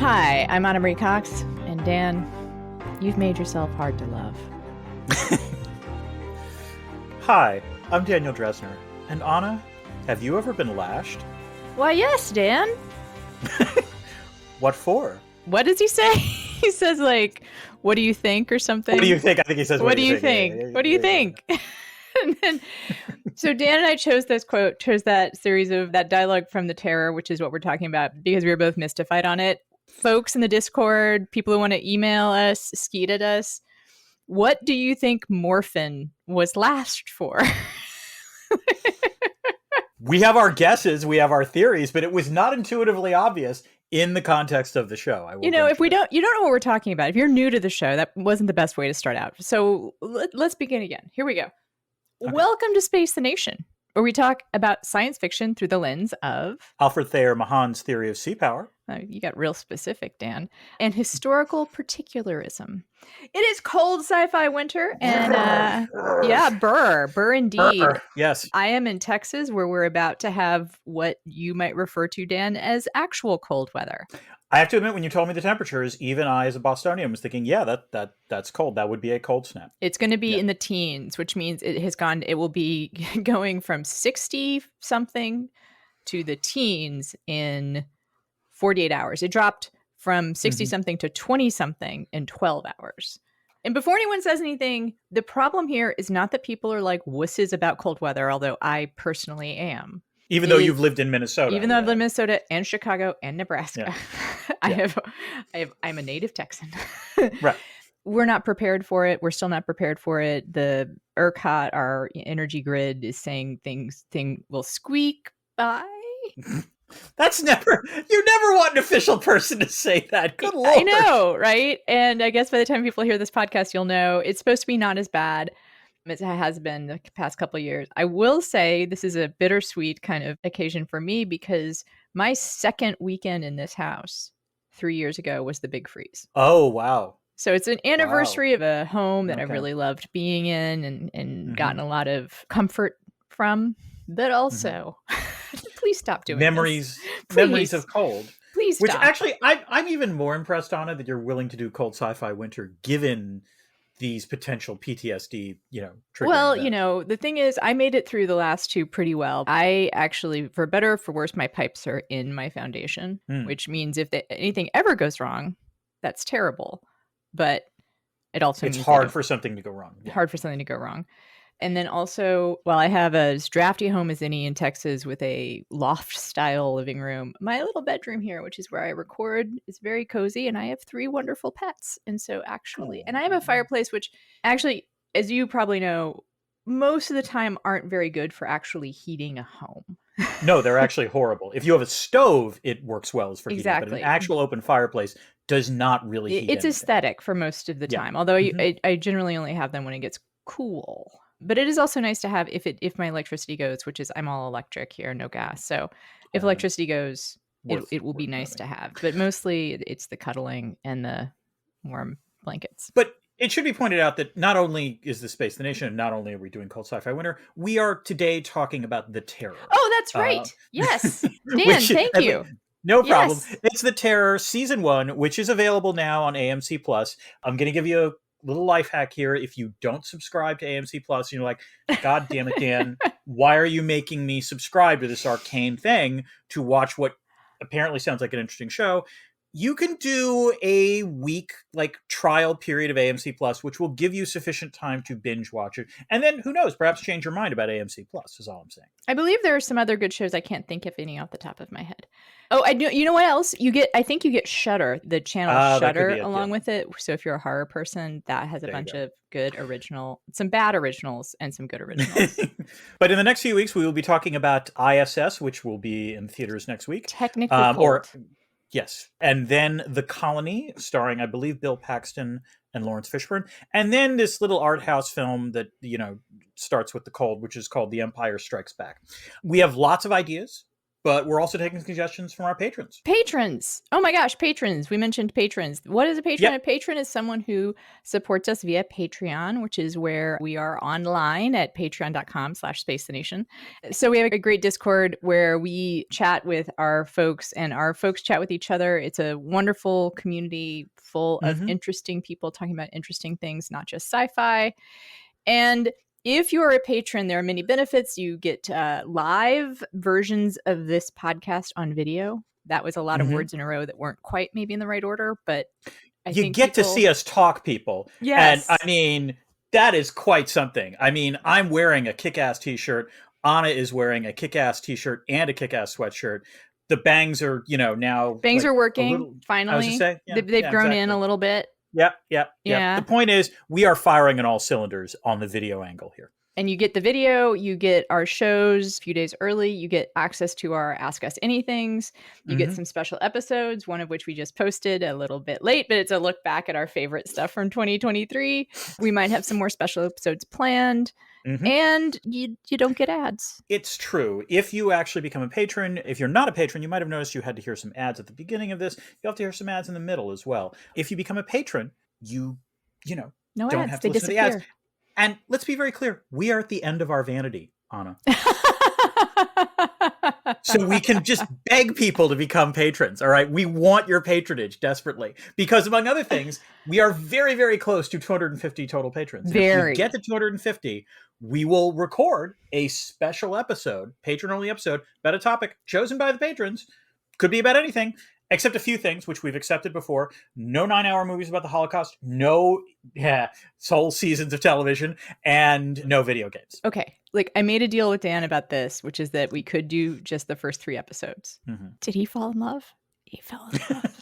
Hi, I'm Anna Marie Cox, and Dan, you've made yourself hard to love. Hi, I'm Daniel Dresner. And Anna, have you ever been lashed? Why, yes, Dan. What for? What does he say? He says, like, what do you think or something? What do you think? I think he says, what do you think? What do you think? And then, so Dan and I chose that series of that dialogue from The Terror, which is what we're talking about, because we were both mystified on it. Folks in the Discord, people who want to email us, skeet at us, what do you think morphin was lashed for? We have our guesses, we have our theories, but it was not intuitively obvious in the context of the show. If you don't know what we're talking about, if you're new to the show, that wasn't the best way to start out. So let's begin again. Here we go. Okay. Welcome to Space the Nation, where we talk about science fiction through the lens of Alfred Thayer Mahan's theory of sea power. You got real specific, Dan. And historical particularism. It is cold sci-fi winter, and burr indeed. Burr. Yes. I am in Texas, where we're about to have what you might refer to, Dan, as actual cold weather. I have to admit, when you told me the temperatures, even I, as a Bostonian, was thinking, yeah, that's cold. That would be a cold snap. It's going to be in the teens, which means it will be going from 60-something to the teens in 48 hours. It dropped from 60-something to 20-something in 12 hours. And before anyone says anything, the problem here is not that people are like wusses about cold weather, although I personally am. Even though you've lived in Minnesota. Even though I've lived in Minnesota and Chicago and Nebraska. Yeah. I'm a native Texan. Right. We're not prepared for it. We're still not prepared for it. The ERCOT, our energy grid, is saying things will squeak by. That's you never want an official person to say that. Good Lord. I know, right? And I guess by the time people hear this podcast, you'll know it's supposed to be not as bad as it has been the past couple of years. I will say this is a bittersweet kind of occasion for me because my second weekend in this house 3 years ago was the big freeze. Oh, wow. So it's an anniversary of a home that I've really loved being in and gotten a lot of comfort from, but also please stop doing memories of cold. Please stop. Which actually, I'm even more impressed on it that you're willing to do cold sci-fi winter given these potential PTSD, triggering events. The thing is, I made it through the last two pretty well. I actually, for better or for worse, my pipes are in my foundation, which means if anything ever goes wrong, that's terrible. But it also it's hard for something to go wrong. Yeah. Hard for something to go wrong. And then also, while I have as drafty home as any in Texas with a loft-style living room, my little bedroom here, which is where I record, is very cozy, and I have 3 wonderful pets. And so and I have a fireplace, which actually, as you probably know, most of the time aren't very good for actually heating a home. No, they're actually horrible. If you have a stove, it works well as for heating, exactly. But an actual open fireplace does not really heat It's anything. Aesthetic for most of the time, although I generally only have them when it gets cool. But it is also nice to have if my electricity goes, which is I'm all electric here, no gas. So if electricity goes, it will be nice to have. But mostly it's the cuddling and the warm blankets. But it should be pointed out that not only is the Space the Nation, and not only are we doing cold sci-fi winter, we are today talking about The Terror. Oh, that's right. Yes. Dan, thank you. No problem. Yes. It's The Terror Season 1, which is available now on AMC+. I'm going to give you a little life hack here. If you don't subscribe to AMC+, you're like, God damn it, Dan, why are you making me subscribe to this arcane thing to watch what apparently sounds like an interesting show? You can do a week trial period of AMC+, which will give you sufficient time to binge watch it. And then, who knows, perhaps change your mind about AMC+, is all I'm saying. I believe there are some other good shows. I can't think of any off the top of my head. Oh, I do. You know what else? I think you get Shudder, the channel Shudder, along with it. So if you're a horror person, that has a bunch of good some bad originals and some good originals. But in the next few weeks, we will be talking about ISS, which will be in theaters next week. Technically cold. Yes. And then The Colony, starring, I believe, Bill Paxton and Lawrence Fishburne. And then this little art house film that, starts with the cold, which is called The Empire Strikes Back. We have lots of ideas but we're also taking suggestions from our patrons. Patrons. Oh my gosh, patrons. We mentioned patrons. What is a patron? Yep. A patron is someone who supports us via Patreon, which is where we are online at patreon.com/spacethenation. So we have a great Discord where we chat with our folks and our folks chat with each other. It's a wonderful community full of interesting people talking about interesting things, not just sci-fi. And if you're a patron, there are many benefits. You get live versions of this podcast on video. That was a lot of words in a row that weren't quite maybe in the right order, but I you think get to see us talk, people. Yes. And I mean, that is quite something. I mean, I'm wearing a kick-ass t-shirt. Anna is wearing a kick-ass t-shirt and a kick-ass sweatshirt. The bangs are, now bangs like are working. Finally, I was just saying, they've grown in a little bit. Yep. The point is, we are firing on all cylinders on the video angle here. And you get the video, you get our shows a few days early, you get access to our Ask Us Anythings, you get some special episodes, one of which we just posted a little bit late, but it's a look back at our favorite stuff from 2023. We might have some more special episodes planned. And you don't get ads. It's true. If you actually become a patron, if you're not a patron, you might have noticed you had to hear some ads at the beginning of this. You have to hear some ads in the middle as well. If you become a patron, you no don't ads. have to listen to the ads. And let's be very clear. We are at the end of our vanity, Anna. So we can just beg people to become patrons. All right. We want your patronage desperately because, among other things, we are very, very close to 250 total patrons. And if we get to 250, we will record a special episode, patron-only episode, about a topic chosen by the patrons. Could be about anything, except a few things, which we've accepted before. No 9-hour movies about the Holocaust, no whole seasons of television, and no video games. Okay. Like, I made a deal with Dan about this, which is that we could do just the first 3 episodes. Did he fall in love? He fell in love.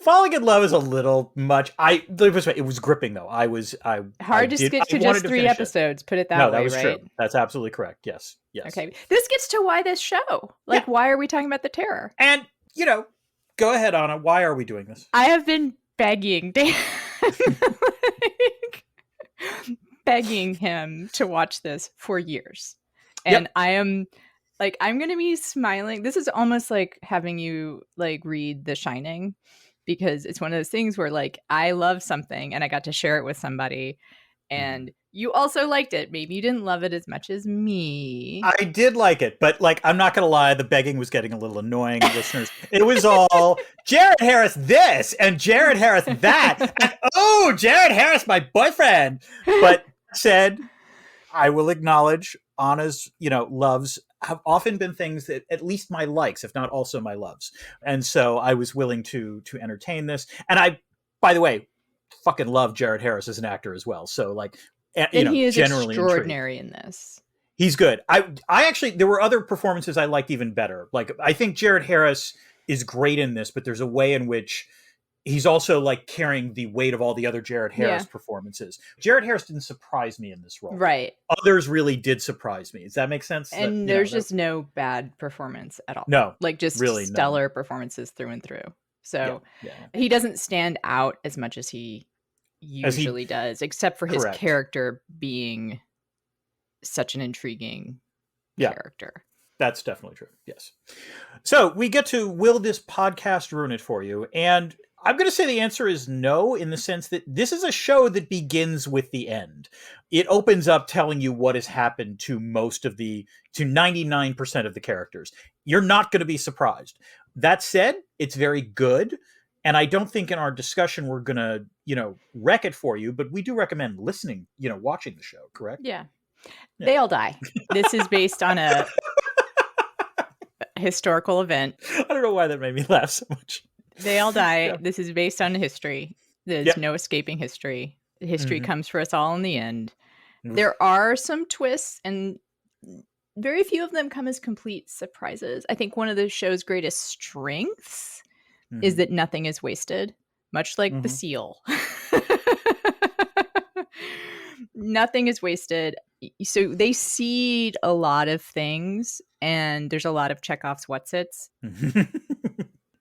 Falling in love is a little much. It was gripping though. Hard to stick to just 3 episodes. Put it that way, right? No, that was true. That's absolutely correct. Yes. Okay. This gets to why this show. Why are we talking about the terror? And, go ahead, Anna. Why are we doing this? I have been begging Dan, begging him to watch this for years. And I am I'm going to be smiling. This is almost like having you read The Shining, because it's one of those things where I love something and I got to share it with somebody and you also liked it. Maybe you didn't love it as much as me. I did like it, but I'm not going to lie. The begging was getting a little annoying, listeners. It was all Jared Harris this and Jared Harris that. And, oh, Jared Harris, my boyfriend. But said, I will acknowledge Anna's, loves have often been things that at least my likes, if not also my loves. And so I was willing to entertain this. And I, by the way, fucking love Jared Harris as an actor as well. So he is generally extraordinary in this. He's good. I actually, there were other performances I liked even better. I think Jared Harris is great in this, but there's a way in which he's also carrying the weight of all the other Jared Harris performances. Jared Harris didn't surprise me in this role. Right. Others really did surprise me. Does that make sense? And there's just no bad performance at all. No. Just really stellar performances through and through. So he doesn't stand out as much as he usually does, except for his character being such an intriguing character. That's definitely true. Yes. So we get to, will this podcast ruin it for you? And I'm going to say the answer is no, in the sense that this is a show that begins with the end. It opens up telling you what has happened to 99% of the characters. You're not going to be surprised. That said, it's very good. And I don't think in our discussion we're going to, wreck it for you, but we do recommend listening, watching the show, correct? Yeah. They all die. This is based on a historical event. I don't know why that made me laugh so much. They all die. Yeah. This is based on history. There's no escaping history. History comes for us all in the end. There are some twists, and very few of them come as complete surprises. I think one of the show's greatest strengths is that nothing is wasted, much like the seal. Nothing is wasted. So they seed a lot of things, and there's a lot of Chekhov's whatsits.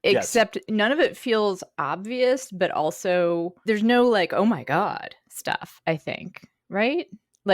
Except none of it feels obvious, but also there's no oh my God stuff, I think, right?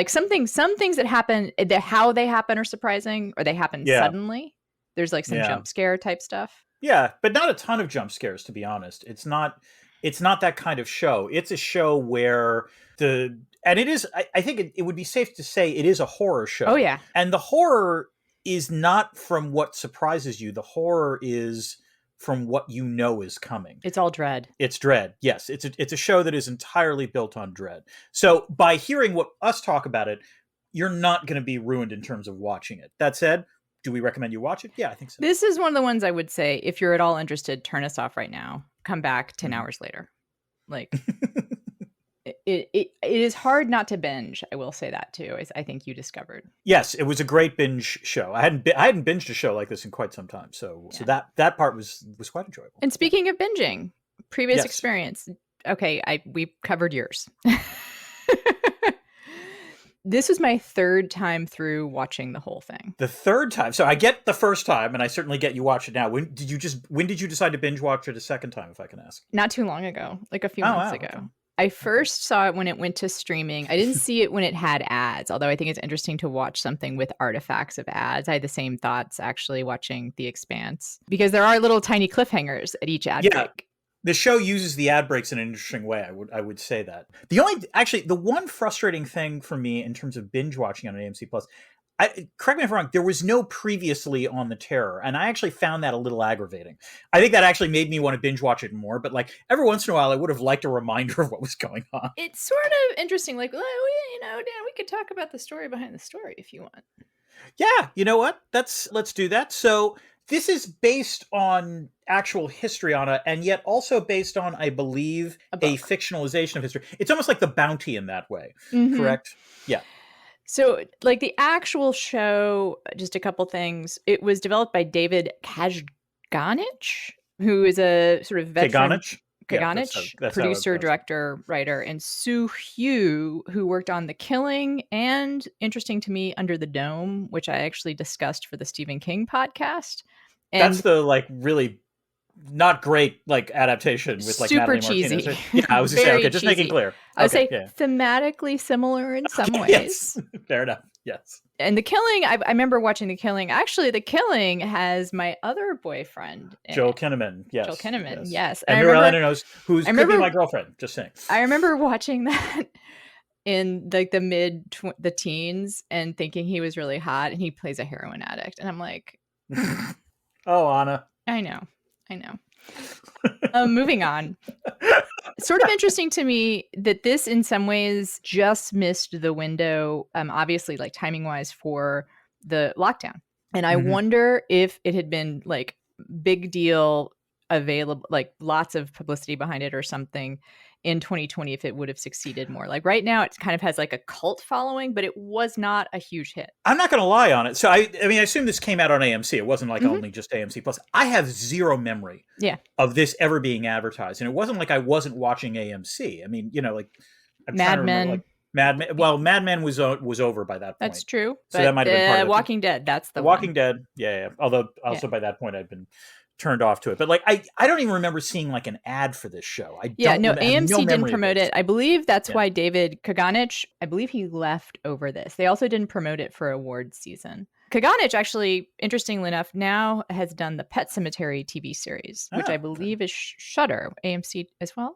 Some things that happen, how they happen are surprising, or they happen suddenly. There's like some Yeah. jump scare type stuff. Yeah, but not a ton of jump scares, to be honest. It's not that kind of show. It's a show where and it is, I think it would be safe to say it is a horror show. Oh yeah. And the horror is not from what surprises you. The horror is from what you know is coming. It's all dread. It's dread. Yes, it's a show that is entirely built on dread. So by hearing what us talk about it, you're not going to be ruined in terms of watching it. That said, do we recommend you watch it? Yeah, I think so. This is one of the ones I would say, if you're at all interested, turn us off right now. Come back 10 hours later. Like, it is hard not to binge. I will say that too, as I think you discovered. Yes, it was a great binge show. I hadn't binged a show like this in quite some time, so that part was quite enjoyable. And speaking of binging, previous experience. Okay, we covered yours. This was my third time through watching the whole thing. The third time. So I get the first time, and I certainly get you watch it now. When did you decide to binge watch it a second time, if I can ask? Not too long ago, like a few months ago. Okay. I first saw it when it went to streaming. I didn't see it when it had ads, although I think it's interesting to watch something with artifacts of ads. I had the same thoughts actually watching The Expanse, because there are little tiny cliffhangers at each ad break. The show uses the ad breaks in an interesting way. I would say that. The one frustrating thing for me in terms of binge watching on AMC Plus, correct me if I'm wrong, there was no previously on The Terror, and I actually found that a little aggravating. I think that actually made me want to binge watch it more, but like every once in a while, I would have liked a reminder of what was going on. It's sort of interesting. Like, well, Dan, we could talk about the story behind the story if you want. Yeah, you know what? Let's do that. So this is based on actual history on it, and yet also based on, I believe, a fictionalization of history. It's almost like The Bounty in that way, correct? Yeah. So, like the actual show, just a couple things. It was developed by David Kajganich, who is a sort of veteran. Kajganich, producer, director, writer, and Sue Hugh, who worked on The Killing and, interesting to me, Under the Dome, which I actually discussed for the Stephen King podcast. And that's the like really not great like adaptation with like super Natalie cheesy. Martinez. Yeah, I was just saying, okay, just cheesy. making clear. I would say thematically similar in some ways. Yes. Fair enough. Yes. And The Killing, I remember watching The Killing. Actually, The Killing has my other boyfriend, Joel Kinnaman. Yes. Joel Kinnaman. Yes. And Mirella knows who's could be my girlfriend. Just saying. I remember watching that in like the teens and thinking he was really hot, and he plays a heroin addict, and I'm like, oh, Anna. I know. Moving on. Sort of interesting to me that this in some ways just missed the window, obviously like timing wise, for the lockdown. And I wonder if it had been like big deal, available, like lots of publicity behind it or something in 2020, if it would have succeeded more. Like right now it kind of has like a cult following, but it was not a huge hit. I'm not going to lie on it. So I mean, I assume this came out on AMC. It wasn't like only just AMC Plus. I have zero memory of this ever being advertised. And it wasn't like I wasn't watching AMC. I mean, like Mad Men. Like, Mad Men. Well, Mad Men was over by that point. That's true. So that might have been part of it. Walking Dead. That's the Walking Dead. Yeah. Although also by that point I'd been turned off to it, but like I don't even remember seeing like an ad for this show. AMC didn't promote it. I believe that's why David Kajganich, I believe he left over this. They also didn't promote it for awards season. Kajganich actually, interestingly enough, now has done the Pet Sematary TV series, which I believe is Shudder, AMC as well.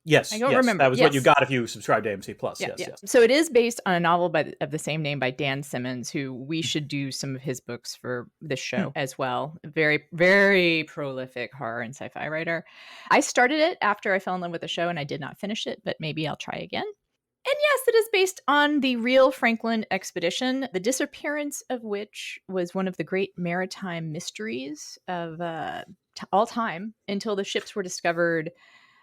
Yes, I don't remember. That was what you got if you subscribed to AMC Plus. Yes. So it is based on a novel of the same name by Dan Simmons, who we should do some of his books for this show as well. Very, very prolific horror and sci-fi writer. I started it after I fell in love with the show, and I did not finish it, but maybe I'll try again. And yes, it is based on the real Franklin expedition, the disappearance of which was one of the great maritime mysteries of all time until the ships were discovered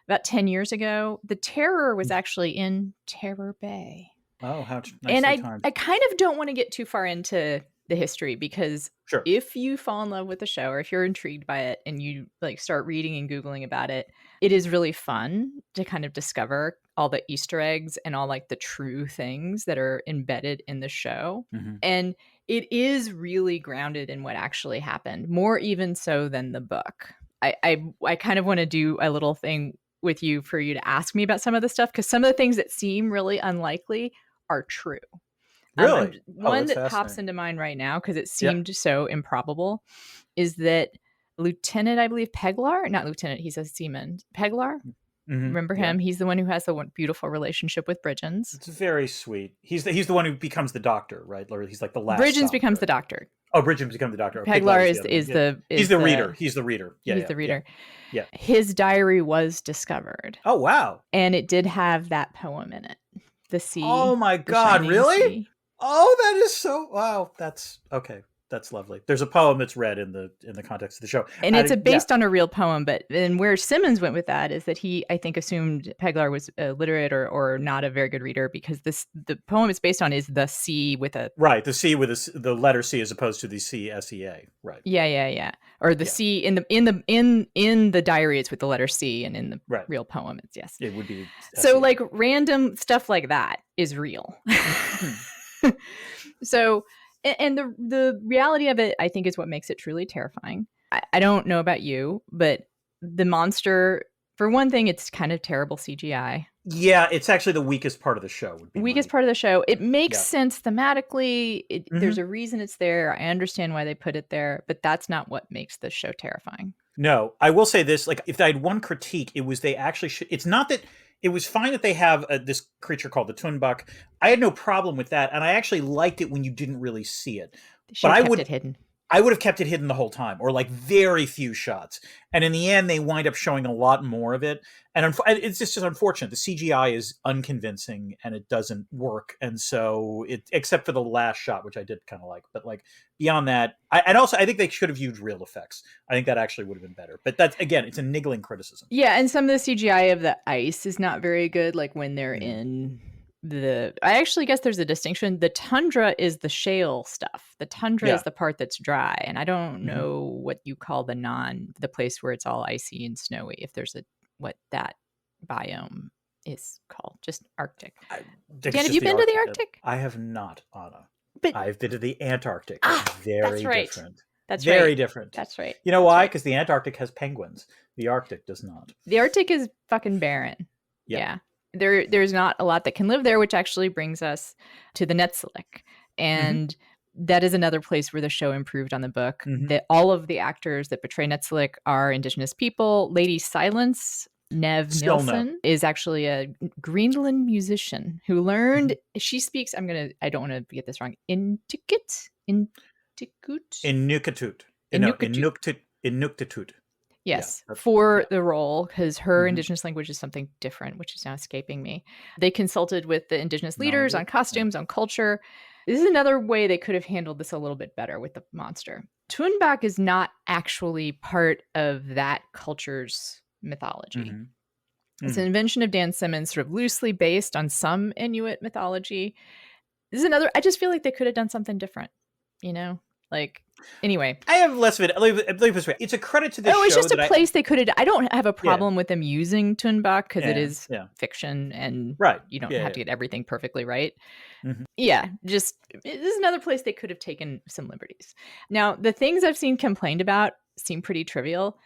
about 10 years ago. The Terror was actually in Terror Bay. Oh, how nicely and timed. I kind of don't want to get too far into the history, because if you fall in love with the show, or if you're intrigued by it and you like start reading and Googling about it, it is really fun to kind of discover all the Easter eggs and all like the true things that are embedded in the show. And it is really grounded in what actually happened, more even so than the book. I kind of want to do a little thing with you for you to ask me about some of the stuff, because some of the things that seem really unlikely are true. Really? Oh, One that's that pops fascinating. into mind right now, because it Yeah. seemed so improbable, is that Lieutenant, I believe, Peglar, not Lieutenant, he's a seaman. Peglar, remember Yeah. him? He's the one who has the one beautiful relationship with Bridgens. It's very sweet. He's the one who becomes the doctor, right? Or he's like the last Bridgens stop, becomes right? the doctor. Oh, Bridget becomes the doctor. Oh, Piglar Peglar is the other one. Yeah. He's is the the reader. He's the reader. Yeah, he's yeah, the yeah, reader. yeah. His diary was discovered, Oh, wow. and it did have that poem in it. The Oh sea, my the God, shining really? sea. Oh, that is so wow. That's okay. That's lovely. There's a poem that's read in the context of the show. And it's Yeah. based on a real poem, but then where Simmons went with that is that he, I think, assumed Peglar was illiterate or not a very good reader, because the poem it's based on is the C with a Right. The C with the letter C as opposed to the CSEA. Right. yeah, or the Yeah. C in the diary it's with the letter C, and in the Right. real poem it's yes. It would be So SEA. like random stuff like that is real. So, and the reality of it, I think, is what makes it truly terrifying. I don't know about you, but the monster, for one thing, it's kind of terrible CGI. Yeah, it's actually the weakest part of the show. Would be Weakest part of the show. It makes Yeah. sense thematically. Mhm. There's a reason it's there. I understand why they put it there, but that's not what makes this show terrifying. No, I will say this: like, if I had one critique, it was they actually should. It's not that it was fine that they have this creature called the Tunbuck. I had no problem with that, and I actually liked it when you didn't really see it. They should But have kept it hidden. I would have kept it hidden the whole time, or like very few shots. And in the end, they wind up showing a lot more of it. And it's just unfortunate. The CGI is unconvincing and it doesn't work. And so, except for the last shot, which I did kind of like, but like beyond that, I think they should have used real effects. I think that actually would have been better. But that's, again, it's a niggling criticism. Yeah, and some of the CGI of the ice is not very good. Like when they're in I actually guess there's a distinction. The tundra is the shale stuff. The tundra is the part that's dry, and I don't know what you call the place where it's all icy and snowy. If there's what that biome is called, just Arctic. Dan, have you been to the Arctic? I have not, Anna. But I've been to the Antarctic. Very that's right. different. That's very right. different. That's right. You know why? Because the Antarctic has penguins. The Arctic does not. The Arctic is fucking barren. Yeah. There's not a lot that can live there, which actually brings us to the Netsilik. And that is another place where the show improved on the book. That all of the actors that portray Netsilik are Indigenous people. Lady Silence, Nev Nilsson, is actually a Greenland musician who learned, she speaks, I don't want to get this wrong, Inuktitut? Inuktitut. Yes, for the role, because her Indigenous language is something different, which is now escaping me. They consulted with the Indigenous leaders on costumes, on culture. This is another way they could have handled this a little bit better with the monster. Tunbak is not actually part of that culture's mythology. It's an invention of Dan Simmons, sort of loosely based on some Inuit mythology. This is another, I just feel like they could have done something different, Like, anyway. I have less of it. Let me put it this way. It's a credit to this show. It's just a place they could have. I don't have a problem with them using Tunbak because it is fiction and you don't have to get everything perfectly right. Yeah, this is another place they could have taken some liberties. Now, the things I've seen complained about seem pretty trivial.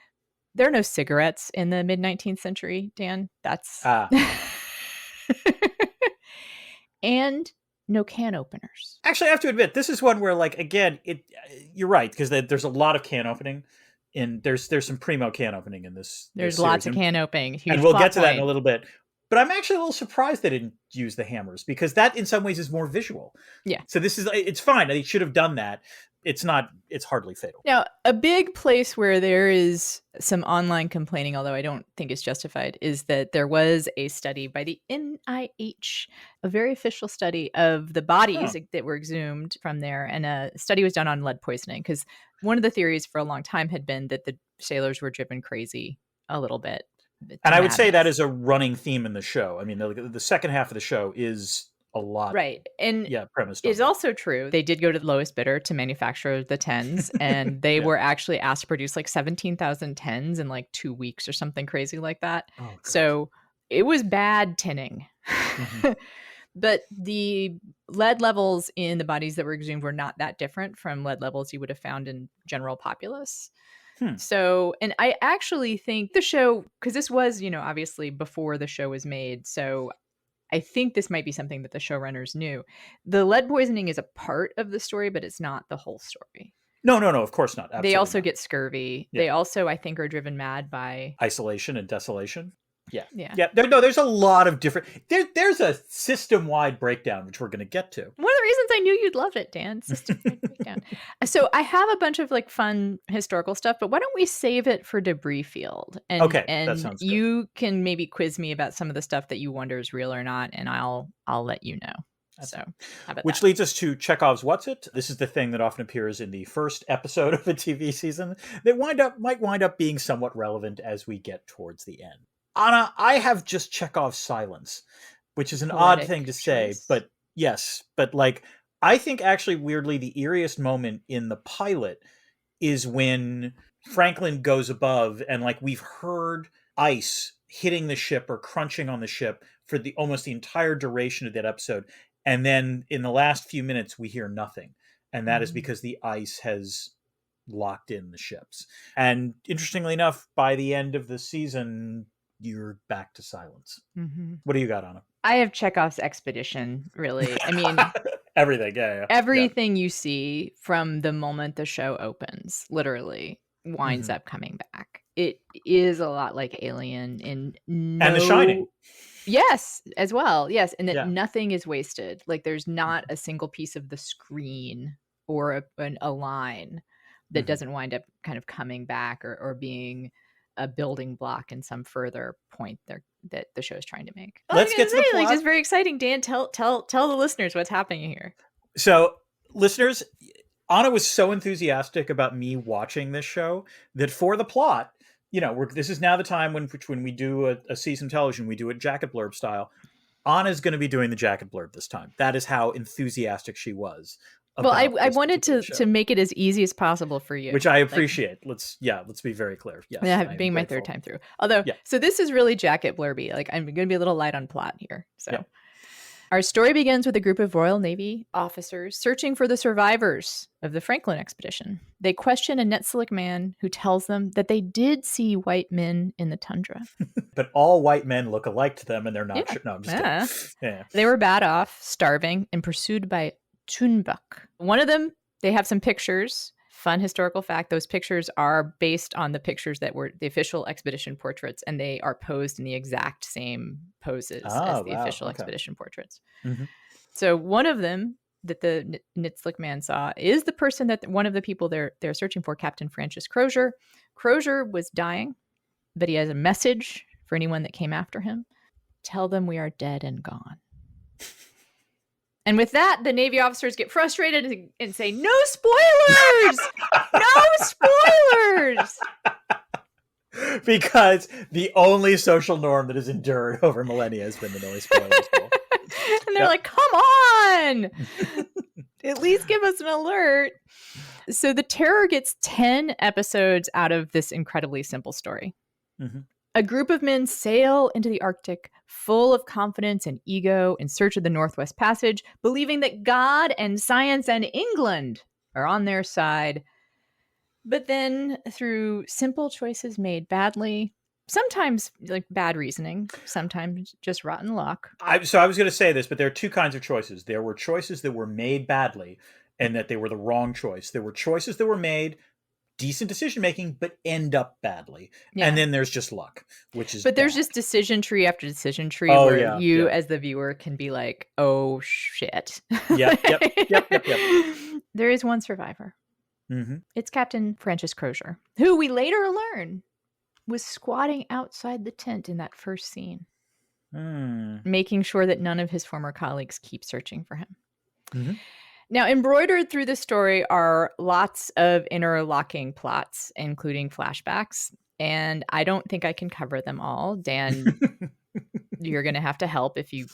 There are no cigarettes in the mid-19th century, Dan. That's... And no can openers. Actually, I have to admit, this is one where, like, again, you're right, because there's a lot of can opening. There's some primo can opening in this. There's lots of can opening. And we'll get to that in a little bit. But I'm actually a little surprised they didn't use the hammers, because that in some ways is more visual. Yeah. So it's fine. They should have done that. It's hardly fatal. Now, a big place where there is some online complaining, although I don't think it's justified, is that there was a study by the NIH, a very official study of the bodies that were exhumed from there. And a study was done on lead poisoning, because one of the theories for a long time had been that the sailors were driven crazy a little bit. And I would say that is a running theme in the show. I mean, the second half of the show is a lot. Right. And premised it's also true. They did go to the lowest bidder to manufacture the tens, and they were actually asked to produce like 17,000 tens in like 2 weeks or something crazy like that. So it was bad tinning. But the lead levels in the bodies that were exhumed were not that different from lead levels you would have found in general populace. So, and I actually think the show, because this was, obviously before the show was made. So I think this might be something that the showrunners knew. The lead poisoning is a part of the story, but it's not the whole story. No, of course not. Absolutely they also not. get scurvy. Yeah. They also, I think, are driven mad by isolation and desolation. Yeah. Yeah. There's a lot of different. There's a system-wide breakdown, which we're going to get to. One of the reasons I knew you'd love it, Dan. System-wide breakdown. So I have a bunch of like fun historical stuff, but why don't we save it for Debris Field? And, Okay, and that sounds good. You can maybe quiz me about some of the stuff that you wonder is real or not, and I'll let you know. So, how about Which that? leads us to Chekhov's What's It? This is the thing that often appears in the first episode of a TV season that might wind up being somewhat relevant as we get towards the end. Anna, I have just Chekhov's silence, which is an odd thing to say, but yes. But like, I think actually weirdly the eeriest moment in the pilot is when Franklin goes above and like we've heard ice hitting the ship or crunching on the ship for almost the entire duration of that episode. And then in the last few minutes, we hear nothing. And that is because the ice has locked in the ships. And interestingly enough, by the end of the season, you're back to silence. Mm-hmm. What do you got on it? I have Chekhov's expedition, really. I mean, everything. Yeah. Everything you see from the moment the show opens, literally, winds up coming back. It is a lot like Alien and The Shining. Yes, as well. Yes. And that nothing is wasted. Like there's not a single piece of the screen or a line that doesn't wind up kind of coming back or being a building block in some further point there that the show is trying to make. Let's get to the plot. Like, just very exciting. Dan, tell the listeners what's happening here. So, listeners, Anna was so enthusiastic about me watching this show that for the plot, you know, this is now the time when we do a season television, we do it jacket blurb style. Anna's going to be doing the jacket blurb this time. That is how enthusiastic she was. Well, I wanted to make it as easy as possible for you, which I appreciate. Like, let's be very clear. Yes, yeah, being my third time through. Although, so this is really jacket blurby. Like I'm going to be a little light on plot here. So. Our story begins with a group of Royal Navy officers searching for the survivors of the Franklin expedition. They question a Netsilik man who tells them that they did see white men in the tundra. But all white men look alike to them and they're not sure. No, I'm just kidding. Yeah. They were bad off, starving, and pursued by Tunbuk. One of them, they have some pictures. Fun historical fact, those pictures are based on the pictures that were the official expedition portraits, and they are posed in the exact same poses as the official expedition portraits. So one of them that the Netsilik man saw is the person that one of the people they're searching for, Captain Francis Crozier. Crozier was dying, but he has a message for anyone that came after him. Tell them we are dead and gone. And with that, the Navy officers get frustrated and say, no spoilers! No spoilers! Because the only social norm that has endured over millennia has been the no spoilers rule. And they're like, come on! At least give us an alert. So the Terror gets 10 episodes out of this incredibly simple story. A group of men sail into the Arctic full of confidence and ego in search of the Northwest Passage, believing that God and science and England are on their side. But then through simple choices made badly, sometimes like bad reasoning, sometimes just rotten luck. So I was going to say this, but there are two kinds of choices. There were choices that were made badly and that they were the wrong choice. There were choices that were made decent decision making but end up badly, and then there's just luck, which is there's just decision tree after decision tree where you as the viewer can be like, oh shit. Yep. There is one survivor. It's Captain Francis Crozier, who we later learn was squatting outside the tent in that first scene, making sure that none of his former colleagues keep searching for him. Now, embroidered through the story are lots of interlocking plots, including flashbacks, and I don't think I can cover them all. Dan, you're going to have to help if you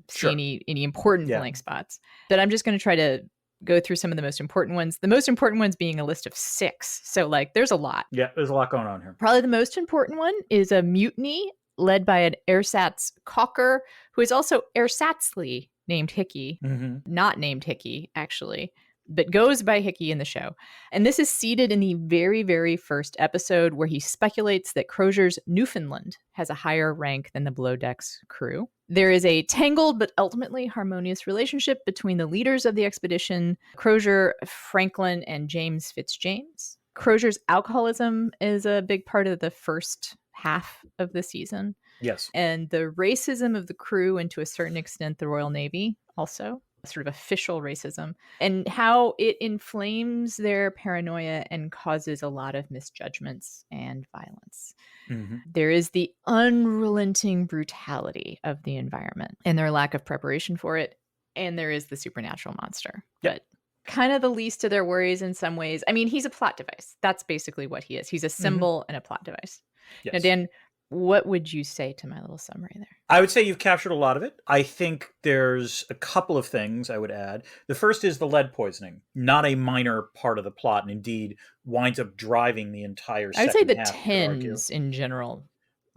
see any important blank spots. But I'm just going to try to go through some of the most important ones. The most important ones being a list of 6. So, like, there's a lot. Yeah, there's a lot going on here. Probably the most important one is a mutiny led by an ersatz caulker, who is also ersatzly named Hickey, not named Hickey, actually. but goes by Hickey in the show. And this is seated in the very, very first episode where he speculates that Crozier's Newfoundland has a higher rank than the Below Decks crew. There is a tangled but ultimately harmonious relationship between the leaders of the expedition, Crozier, Franklin, and James Fitzjames. Crozier's alcoholism is a big part of the first half of the season. Yes. And the racism of the crew, and to a certain extent the Royal Navy also, sort of official racism, and how it inflames their paranoia and causes a lot of misjudgments and violence. Mm-hmm. There is the unrelenting brutality of the environment and their lack of preparation for it. And there is the supernatural monster. Yep. But kind of the least of their worries in some ways. I mean, he's a plot device. That's basically what he is. He's a symbol and a plot device. Yes. Now, Dan, what would you say to my little summary there? I would say you've captured a lot of it. I think there's a couple of things I would add. The first is the lead poisoning, not a minor part of the plot, and indeed winds up driving the entire I would say second the half, tins in general.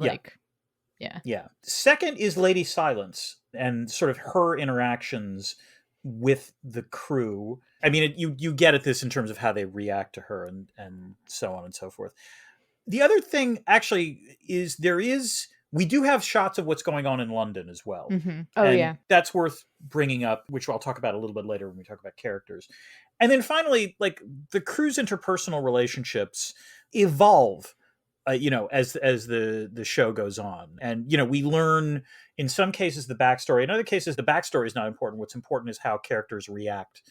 Yeah. Second is Lady Silence and sort of her interactions with the crew. I mean, you get at this in terms of how they react to her and so on and so forth. The other thing actually is we do have shots of what's going on in London as well. Mm-hmm. Oh, and yeah. That's worth bringing up, which I'll talk about a little bit later when we talk about characters. And then finally, like, the crew's interpersonal relationships evolve, as the show goes on. And, we learn in some cases the backstory. In other cases, the backstory is not important. What's important is how characters react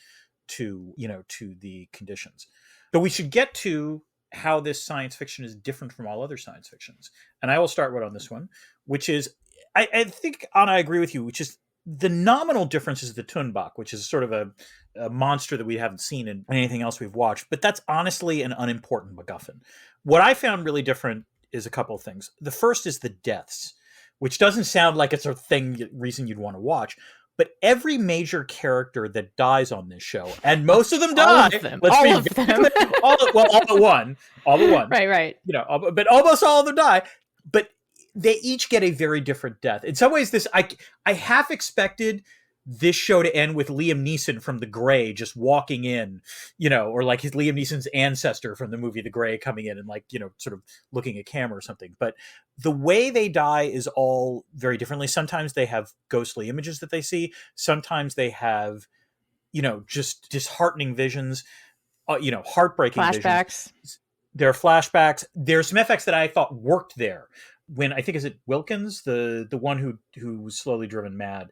to the conditions. But we should get to how this science fiction is different from all other science fictions. And I will start on this one, which is, I think, Anna, I agree with you, which is the nominal difference is the Tunbach, which is sort of a monster that we haven't seen in anything else we've watched. But that's honestly an unimportant MacGuffin. What I found really different is a couple of things. The first is the deaths, which doesn't sound like it's a reason you'd want to watch. But every major character that dies on this show, and most of them die. All of them. All but one. Right. But almost all of them die. But they each get a very different death. In some ways, I half expected this show to end with Liam Neeson from The Grey just walking in, or like his Liam Neeson's ancestor from the movie The Grey coming in and sort of looking at camera or something. But the way they die is all very differently. Sometimes they have ghostly images that they see. Sometimes they have, just disheartening visions, heartbreaking flashbacks. Visions. There are flashbacks. There's some effects that I thought worked there. When I think, is it Wilkins, the one who was slowly driven mad?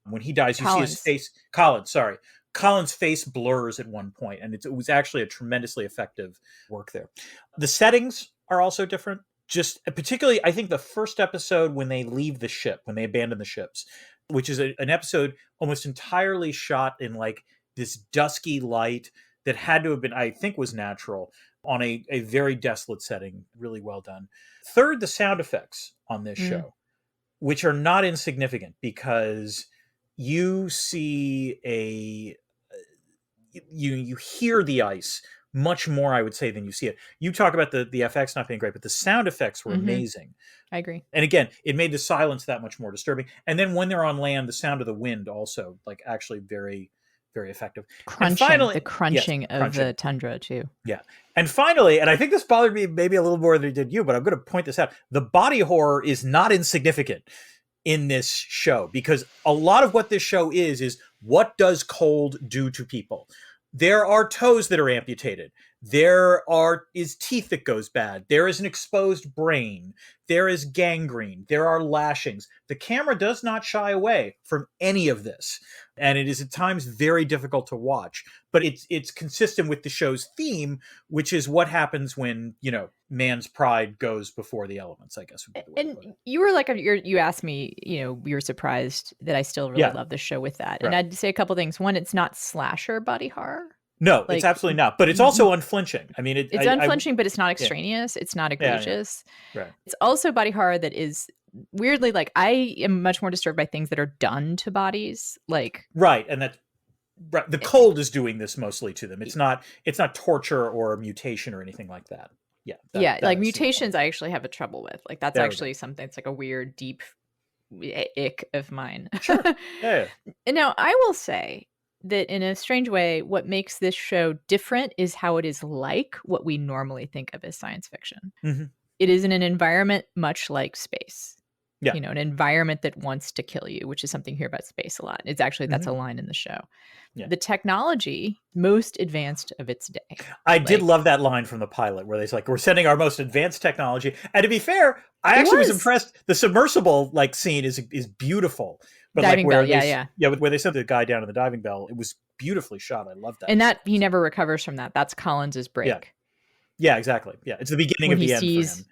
When he dies, you see his face. Colin's face blurs at one point, and it was actually a tremendously effective work there. The settings are also different. Just particularly, I think the first episode when they leave the ship, when they abandon the ships, which is an episode almost entirely shot in like this dusky light that had to have been, I think, was natural on a very desolate setting. Really well done. Third, the sound effects on this show, which are not insignificant because you see you hear the ice much more, I would say, than you see it. You talk about the FX not being great, but the sound effects were amazing. I agree. And again, it made the silence that much more disturbing. And then when they're on land, the sound of the wind also, like, actually very, very effective. The crunching of the tundra too. Yeah. And finally, and I think this bothered me maybe a little more than it did you, but I'm going to point this out. The body horror is not insignificant in this show, because a lot of what this show is what does cold do to people? There are toes that are amputated. There is teeth that goes bad. There is an exposed brain. There is gangrene. There are lashings. The camera does not shy away from any of this. And it is at times very difficult to watch. But it's consistent with the show's theme, which is what happens when, man's pride goes before the elements, I guess. And you were like, you asked me, you were surprised that I still really love this show with that. Right. And I'd say a couple things. One, it's not slasher body horror. No, it's absolutely not. But it's also unflinching. I mean, it's unflinching, but it's not extraneous. Yeah. It's not egregious. Yeah. Right. It's also body horror that is weirdly, like, I am much more disturbed by things that are done to bodies. Like, right. And that, right. The cold is doing this mostly to them. It's not torture or mutation or anything like that. Yeah. Like mutations, I actually have a trouble with. Like, that's actually something that's like a weird, deep ick of mine. Sure. Yeah. And now I will say, that in a strange way, what makes this show different is how it is like what we normally think of as science fiction. Mm-hmm. It is in an environment much like space. Yeah. An environment that wants to kill you, which is something you hear about space a lot. It's actually, that's a line in the show. Yeah. The technology most advanced of its day. I did love that line from the pilot where they're like, we're sending our most advanced technology. And to be fair, I actually was impressed. The submersible scene is beautiful. But diving where bell, yeah, where they sent the guy down to the diving bell, it was beautifully shot. I love that. And that he never recovers from that. That's Collins's break. Yeah, exactly. Yeah, it's the beginning of the end for him.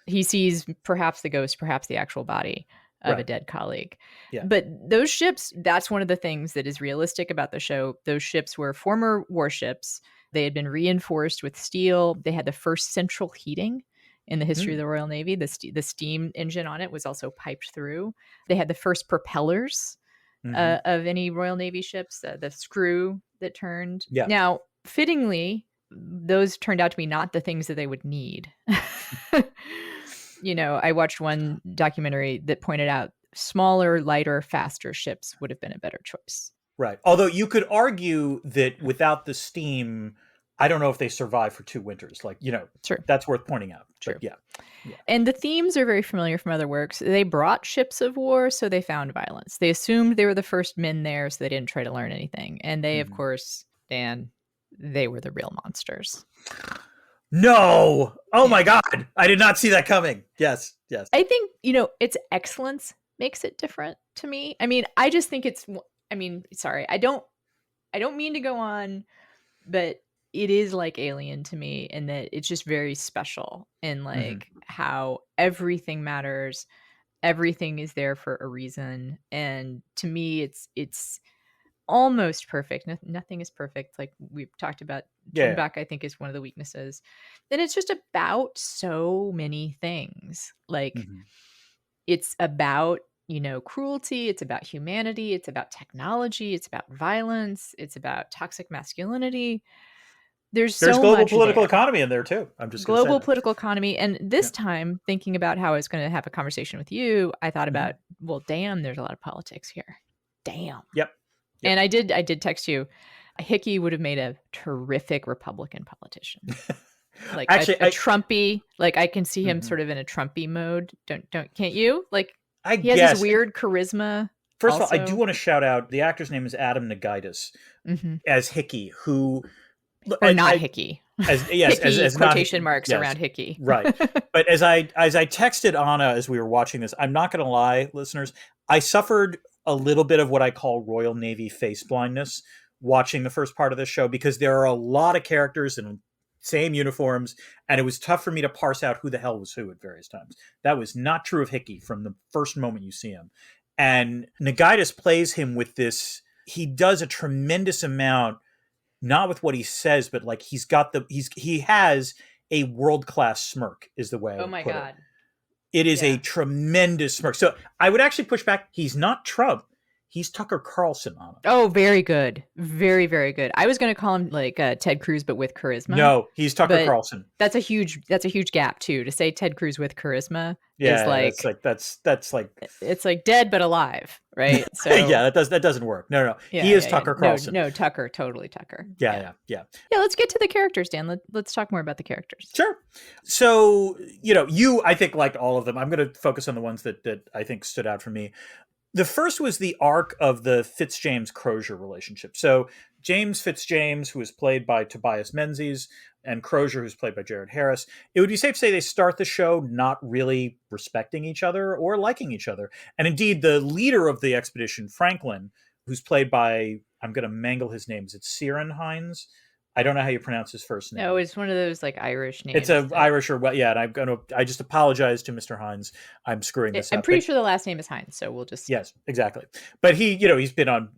He sees perhaps the ghost, perhaps the actual body of a dead colleague. Yeah. But those ships, that's one of the things that is realistic about the show. Those ships were former warships. They had been reinforced with steel. They had the first central heating in the history of the Royal Navy. The steam engine on it was also piped through. They had the first propellers of any Royal Navy ships, the screw that turned. Yeah. Now, fittingly, those turned out to be not the things that they would need. I watched one documentary that pointed out smaller, lighter, faster ships would have been a better choice. Right. Although you could argue that without the steam, I don't know if they survive for 2 winters. True. That's worth pointing out. True. But yeah. And the themes are very familiar from other works. They brought ships of war, so they found violence. They assumed they were the first men there, so they didn't try to learn anything. And they, of course, Dan, they were the real monsters. No! Oh my God! I did not see that coming. Yes. I think, its excellence makes it different to me. I mean, I just think sorry, I don't mean to go on, but it is like Alien to me in that it's just very special in how everything matters. Everything is there for a reason. And to me, it's almost perfect. Nothing is perfect. Like we've talked about, back, I think, is one of the weaknesses. And it's just about so many things. It's about, cruelty. It's about humanity. It's about technology. It's about violence. It's about toxic masculinity. There's so global much political there. Economy in there too. I'm just global political economy. And this time, thinking about how I was going to have a conversation with you, I thought about, well, damn, there's a lot of politics here. Damn. Yep. And I did text you. Hickey would have made a terrific Republican politician. Actually, a Trumpy. I can see him sort of in a Trumpy mode. Can't you? He has this weird charisma. First of all, I do want to shout out the actor's name is Adam Nagaitis as Hickey, who Hickey. Hickey, as quotation marks around Hickey. Right. But as I texted Anna as we were watching this, I'm not going to lie, listeners, I suffered a little bit of what I call Royal Navy face blindness watching the first part of this show, because there are a lot of characters in same uniforms, and it was tough for me to parse out who the hell was who at various times. That was not true of Hickey from the first moment you see him. And Nagaitis plays him with this, he does a tremendous amount, not with what he says, but he has a world-class smirk is the way I would put it. It is a tremendous smirk. So I would actually push back. He's not Trump. He's Tucker Carlson on him. Oh, very good. Very, very good. I was going to call him Ted Cruz, but with charisma. No, he's Tucker Carlson. That's a huge gap too. To say Ted Cruz with charisma is it's like dead but alive, right? So yeah, that doesn't work. No. He is Tucker Carlson. No, Tucker, totally Tucker. Yeah. Yeah, let's get to the characters, Dan. Let's talk more about the characters. Sure. So, you, I think, liked all of them. I'm going to focus on the ones that I think stood out for me. The first was the arc of the Fitzjames-Crozier relationship. So James Fitzjames, who is played by Tobias Menzies, and Crozier, who's played by Jared Harris. It would be safe to say they start the show not really respecting each other or liking each other. And indeed, the leader of the expedition, Franklin, who's played by, I'm going to mangle his name, is it Ciaran Hinds? I don't know how you pronounce his first name. No, it's one of those Irish names. It's an Irish and I just apologize to Mr. Hinds. I'm screwing this up. I'm pretty sure the last name is Hinds, so we'll just. Yes, exactly. But he's been on,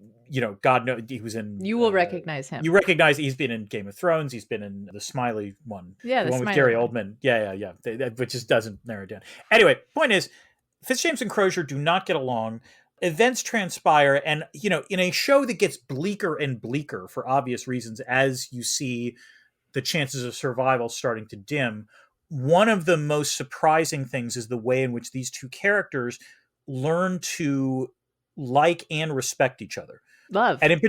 God knows, he was in. You will recognize him. You recognize he's been in Game of Thrones. He's been in the Smiley one. Yeah, the one with Gary Oldman. Yeah. Which just doesn't narrow it down. Anyway, point is, Fitzjames and Crozier do not get along. Events transpire, and in a show that gets bleaker and bleaker for obvious reasons as you see the chances of survival starting to dim, one of the most surprising things is the way in which these two characters learn to like and respect each other. Love. And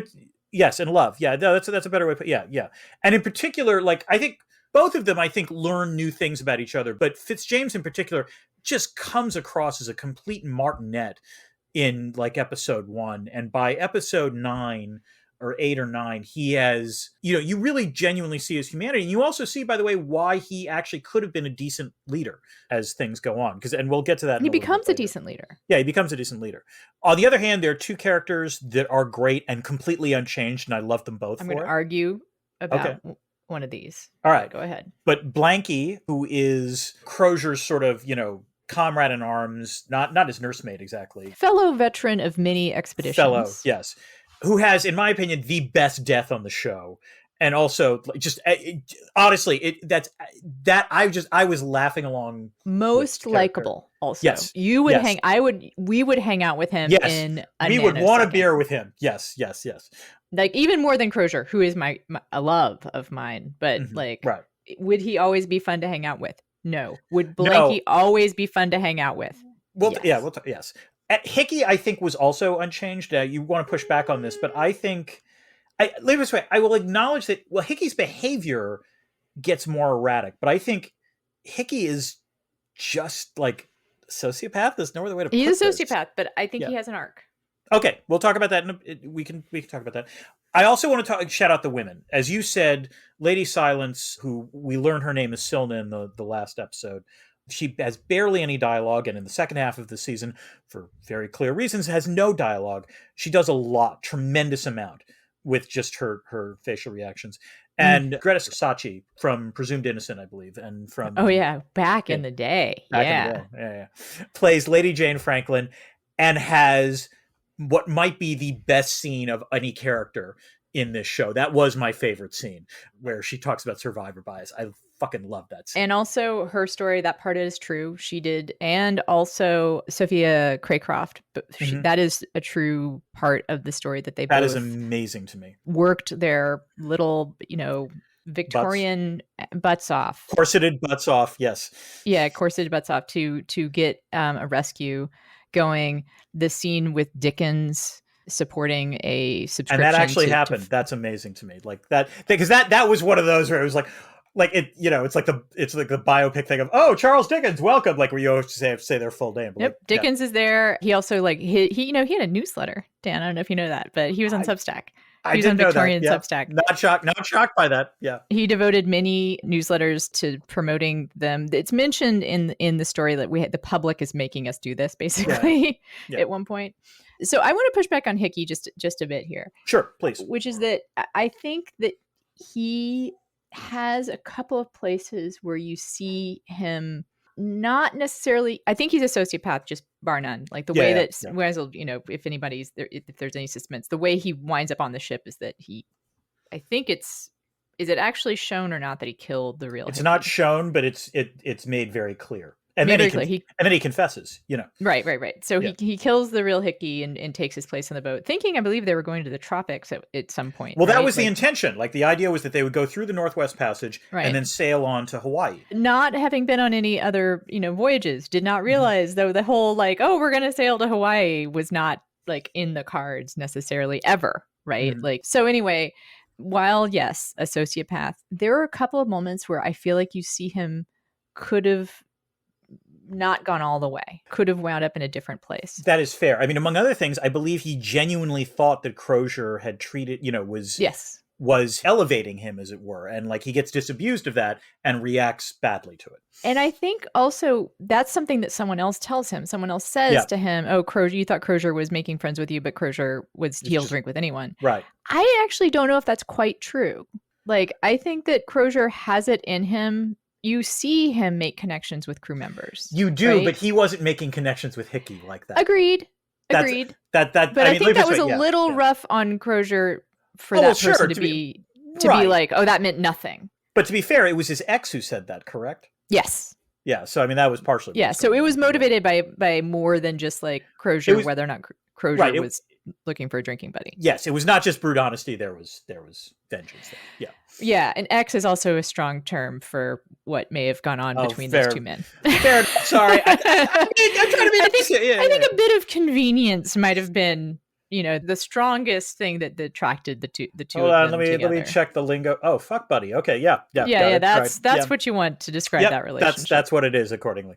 Yes, and love. Yeah, no, that's a better way to put. Yeah, yeah. And in particular, like I think both of them, I think, learn new things about each other. But Fitzjames in particular just comes across as a complete martinet in like episode 1, and by episode 9 or 8 or 9, he has, you really genuinely see his humanity, and you also see, by the way, why he actually could have been a decent leader as things go on. And we'll get to that. He becomes a decent leader. Yeah, he becomes a decent leader. On the other hand, there are two characters that are great and completely unchanged, and I love them both. I'm going to argue about one of these. All right, go ahead. But Blanky, who is Crozier's sort of, comrade in arms, not his nursemaid exactly, fellow veteran of many expeditions, yes, who has, in my opinion, the best death on the show. And also, just honestly, I was laughing along. Most likable, also. Yes, you would hang. We would hang out with him. Yes, in a we would want a beer with him. Yes. Like even more than Crozier, who is a love of mine. But right. Would he always be fun to hang out with? No. Would Blanky always be fun to hang out with? Well, yes. Yes. Hickey, I think, was also unchanged. You want to push back on this, but I think. Let me this way. I will acknowledge that, Hickey's behavior gets more erratic, but I think Hickey is just like sociopath. There's no other way to put it. He's a sociopath, but I think he has an arc. Okay, we'll talk about that. We can talk about that. I also want to shout out the women. As you said, Lady Silence, who we learned her name is Silna in the last episode. She has barely any dialogue, and in the second half of the season, for very clear reasons, has no dialogue. She does a lot, tremendous amount, with just her facial reactions. And Greta Sachi from Presumed Innocent, I believe, and from back in the day, plays Lady Jane Franklin, and has what might be the best scene of any character in this show. That was my favorite scene, where she talks about survivor bias. I fucking love that scene. And also her story, that part is true. She did. And also Sophia Craycroft. That is a true part of the story that they both. That is amazing to me. Worked their little, Victorian butts off. Corseted butts off, yes. Yeah, corseted butts off to get a rescue going. The scene with Dickens supporting a subscription. And that actually happened. That's amazing to me. Like that, because that was one of those where it was like it, it's like the biopic thing of, Charles Dickens, welcome, like where you always say their full name. Yep, Dickens is there. He also he had a newsletter. Dan, I don't know if you know that, but he was on Substack. He was on Victorian Substack. Not shocked by that. Yeah. He devoted many newsletters to promoting them. It's mentioned in the story that the public is making us do this basically at one point. So I want to push back on Hickey just a bit here. Sure, please. Which is that I think that he has a couple of places where you see him not necessarily. I think he's a sociopath, just bar none. Like the way that Wenzel, if anybody's there, if there's any suspense, the way he winds up on the ship is that I think is it actually shown or not that he killed the real? It's Hickey? Not shown, but it's made very clear. And then he confesses, Right. So he kills the real Hickey and takes his place on the boat, thinking, I believe, they were going to the tropics at some point. Well, that was the intention. Like the idea was that they would go through the Northwest Passage and then sail on to Hawaii. Not having been on any other, voyages, did not realize though the whole we're going to sail to Hawaii was not in the cards necessarily ever. Right. So anyway, while yes, a sociopath, there are a couple of moments where I feel like you see him could have not gone all the way, could have wound up in a different place. That is fair. I mean, among other things, I believe he genuinely thought that Crozier had treated, was elevating him, as it were. And he gets disabused of that and reacts badly to it. And I think also that's something that someone else tells him. Someone else says to him, Crozier, you thought Crozier was making friends with you, but Crozier he'll drink with anyone. Right. I actually don't know if that's quite true. I think that Crozier has it in him. You see him make connections with crew members. You do, but he wasn't making connections with Hickey like that. Agreed. But I think that was a little rough on Crozier for that person to be like, that meant nothing. But to be fair, it was his ex who said that, correct? Yes. Yeah. So I mean, that was partially. Yeah. So it was motivated by more than just Crozier, whether or not Crozier was looking for a drinking buddy. Yes, it was not just brute honesty. There was vengeance there. Yeah. Yeah, and X is also a strong term for what may have gone on between those two men. Fair. Sorry, I'm trying to be. I think a bit of convenience might have been the strongest thing that attracted the two Hold of on, them let me together. check the lingo. Oh, fuck buddy. Okay, yeah, got Yeah, it. Right. that's what you want to describe that relationship. That's what it is accordingly.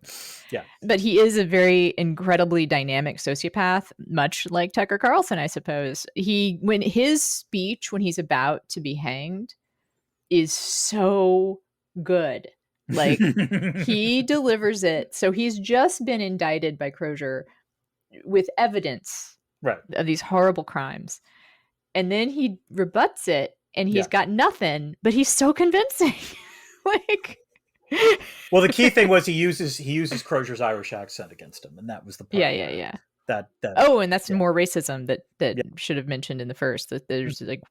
Yeah. But he is a very incredibly dynamic sociopath, much like Tucker Carlson, I suppose. When his speech when he's about to be hanged is so good. Like, he delivers it. So he's just been indicted by Crozier with evidence right. of these horrible crimes. And then he rebuts it and he's got nothing, but he's so convincing. Like, well, the key thing was he uses Crozier's Irish accent against him, and that was the part. Yeah. That and that's more racism that should have mentioned in the first. That there's like,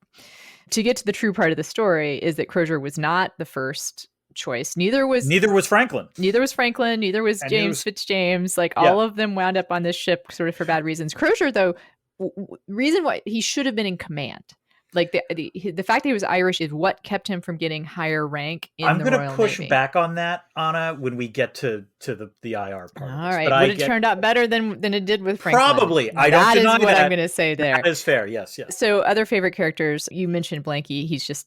to get to the true part of the story is that Crozier was not the first choice. Neither was Franklin. Neither was James Fitzjames. Like, all of them wound up on this ship sort of for bad reasons. Crozier, though, reason why he should have been in command. Like, the fact that he was Irish is what kept him from getting higher rank in the Royal Navy. I'm going to push back on that, Anna, when we get to the IR part. All right. Would it turned out better than it did with Franklin? Probably. I don't deny that. That is what I'm going to say there. That is fair. Yes. So other favorite characters, you mentioned Blanky. He's just,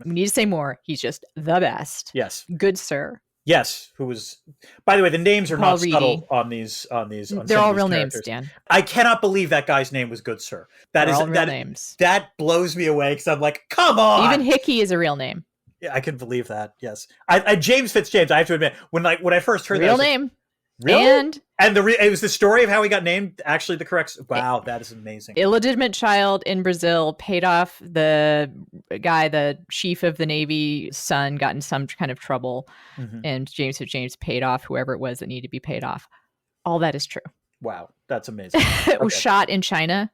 we need to say more. He's just the best. Yes. Good sir. Yes, who was, by the way, the names are not Reedy. subtle on these. They're all real names, Dan. I cannot believe that guy's name was Good Sir. They're all real names. That blows me away because I'm like, come on. Even Hickey is a real name. Yeah, I can believe that. Yes, I James Fitzjames. I have to admit, when I first heard real that, name. Really? And it was the story of how he got named actually the correct. Wow, that is amazing. Illegitimate child in Brazil paid off the guy, the chief of the Navy son, got in some kind of trouble, and James paid off whoever it was that needed to be paid off. All that is true. Wow, that's amazing. It was shot in China.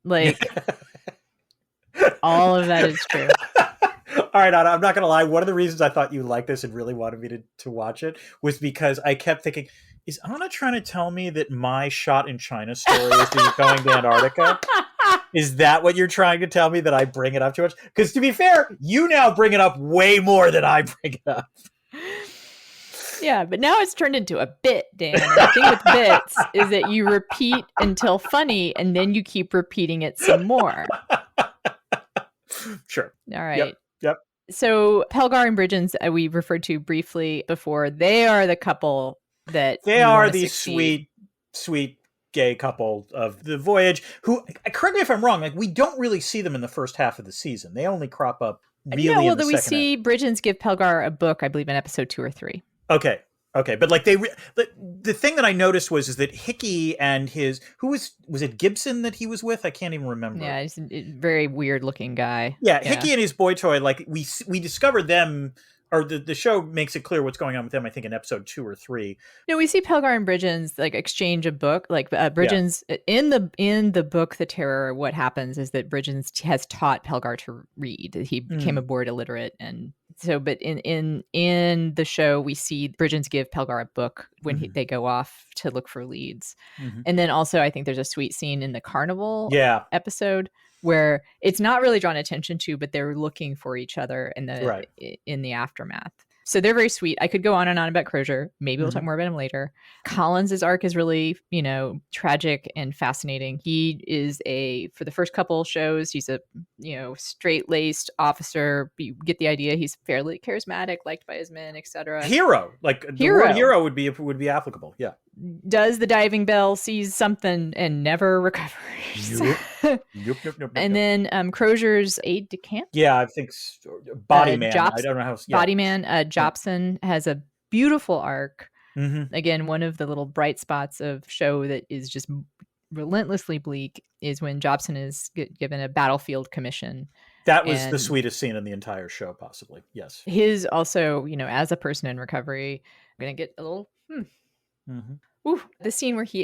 Like, all of that is true. All right, Anna, I'm not going to lie. One of the reasons I thought you liked this and really wanted me to watch it was because I kept thinking, is Anna trying to tell me that my shot in China story is going to Antarctica? Is that what you're trying to tell me, that I bring it up too much? Because to be fair, you now bring it up way more than I bring it up. Yeah, but now it's turned into a bit, Dan. The thing with bits is that you repeat until funny, and then you keep repeating it some more. Sure. All right. Yep. So Pelgar and Bridgens, we referred to briefly before, they are the couple that they are the sweet gay couple of the voyage, who, correct me if I'm wrong, like, we don't really see them in the first half of the season. They only crop up really in the second half. We see Bridgens give Pelgar a book, I believe, in episode 2 or 3. Okay, but like the thing that I noticed is that Hickey and his, was it Gibson that he was with? I can't even remember. Yeah, he's a very weird looking guy. Yeah, Hickey and his boy toy, like we discovered them, or the show makes it clear what's going on with them, I think in episode 2 or 3. No, we see Pelgar and Bridgens like exchange a book. Like Bridgens in the book The Terror, what happens is that Bridgens has taught Pelgar to read. He became aboard illiterate, and so, but in the show we see Bridgens give Pelgar a book when they go off to look for leads. And then also I think there's a sweet scene in the carnival episode where it's not really drawn attention to, but they're looking for each other in the aftermath. So they're very sweet. I could go on and on about Crozier. Maybe we'll talk more about him later. Collins' arc is really, tragic and fascinating. He is for the first couple shows, he's a, straight-laced officer. You get the idea. He's fairly charismatic, liked by his men, etc. Hero. Like, the word hero would be applicable. Yeah. Does the diving bell, sees something and never recovers. Yep. And then Crozier's aide-de-camp? Yeah, I think body man. I don't know how. Yeah. Body man. Jobson has a beautiful arc. Again, one of the little bright spots of show that is just relentlessly bleak is when Jobson is given a battlefield commission. That was the sweetest scene in the entire show, possibly. Yes. His also, as a person in recovery, I'm gonna get a little. Ooh, the scene where he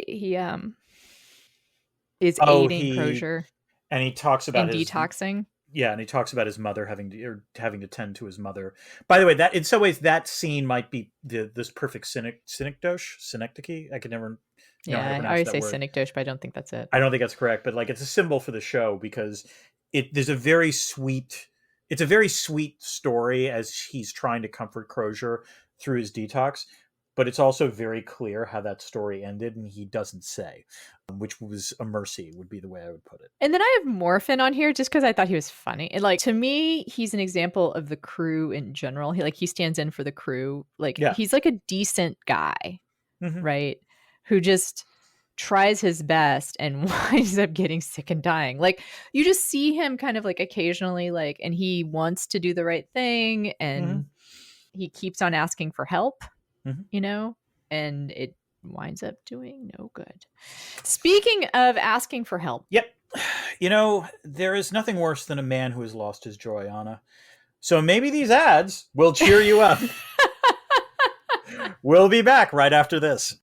is aiding Crozier, and he talks about his detoxing. Yeah, and he talks about his mother having to tend to his mother. By the way, that in some ways that scene might be this perfect synecdoche. I could never. I always say synecdoche, but I don't think that's it. I don't think that's correct, but like it's a symbol for the show because there's a very sweet. It's a very sweet story as he's trying to comfort Crozier through his detox. but it's also very clear how that story ended, and he doesn't say, which was a mercy, would be the way I would put it. And then I have Morphin on here just because I thought he was funny. And like, to me, he's an example of the crew in general. He stands in for the crew. Like, Yeah. he's like a decent guy, Mhm. right? Who just tries his best and winds up getting sick and dying. Like, you just see him kind of like occasionally, like, and he wants to do the right thing, and he keeps on asking for help, you know, and it winds up doing no good. Speaking of asking for help. Yep. You know, there is nothing worse than a man who has lost his joy, Anna. So maybe these ads will cheer you up. We'll be back right after this.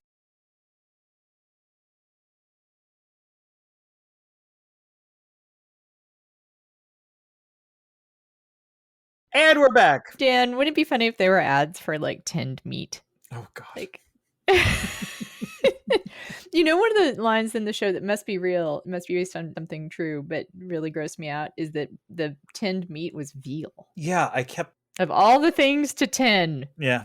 And we're back. Dan, wouldn't it be funny if there were ads for like tinned meat? Oh, God. Like, you know, one of the lines in the show that must be real, must be based on something true, but really grossed me out, is that the tinned meat was veal. Yeah, I kept... Of all the things to tin. Yeah.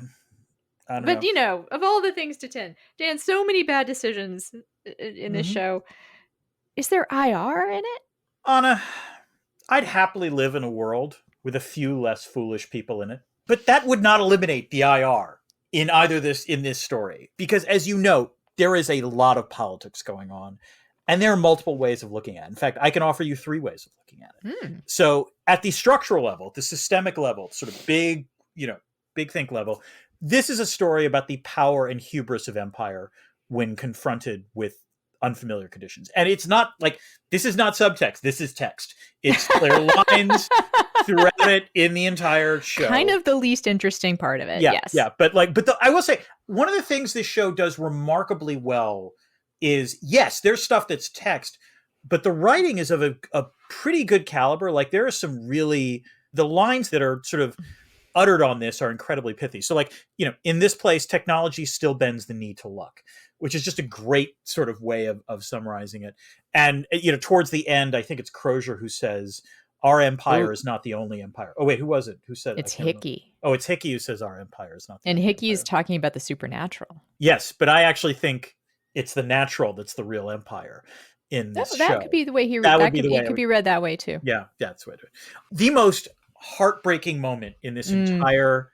I don't But, know. you know, of all the things to tin. Dan, so many bad decisions in this show. Is there IR in it? Anna, I'd happily live in a world with a few less foolish people in it. But that would not eliminate the IR in this story. Because as you note, there is a lot of politics going on. And there are multiple ways of looking at it. In fact, I can offer you 3 ways of looking at it. So at the structural level, the systemic level, sort of big think level, this is a story about the power and hubris of empire when confronted with unfamiliar conditions. And it's not like, this is not subtext, this is text. It's clear lines throughout it in the entire show. Kind of the least interesting part of it. Yeah, yes. Yeah. But I will say, one of the things this show does remarkably well is, yes, there's stuff that's text, but the writing is of a pretty good caliber. Like, there are some really, the lines that are sort of uttered on this are incredibly pithy. So, like, you know, in this place, technology still bends the knee to luck, which is just a great sort of way of summarizing it. And, you know, towards the end, I think it's Crozier who says, our empire is not the only empire. Oh, wait, who was it? Who said it? It's Hickey. Oh, it's Hickey who says our empire is not the and only Hickey is empire. talking about the supernatural. Yes, but I actually think it's the natural that's the real empire in this show. That could be the way it could be read that way too. Yeah, that's the way to do it. The most heartbreaking moment in this entire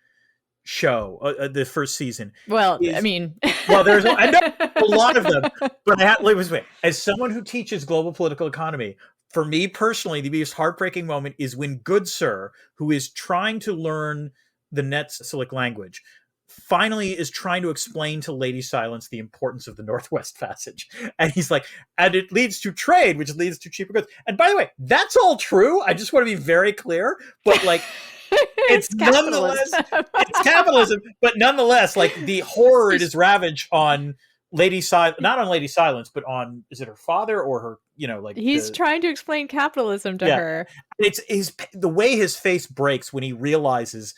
show, the first season. Well, I mean, there's I know a lot of them, but as someone who teaches global political economy, for me personally, the most heartbreaking moment is when Good Sir, who is trying to learn the Netsilik language, finally is trying to explain to Lady Silence the importance of the Northwest Passage. And he's like, and it leads to trade, which leads to cheaper goods. And by the way, that's all true. I just want to be very clear. But like, it's nonetheless, it's capitalism, but nonetheless, like, the horror it is ravaged on Lady Silence, not on Lady Silence, but on, is it her father or her, you know, like, he's trying to explain capitalism to her. It's the way his face breaks when he realizes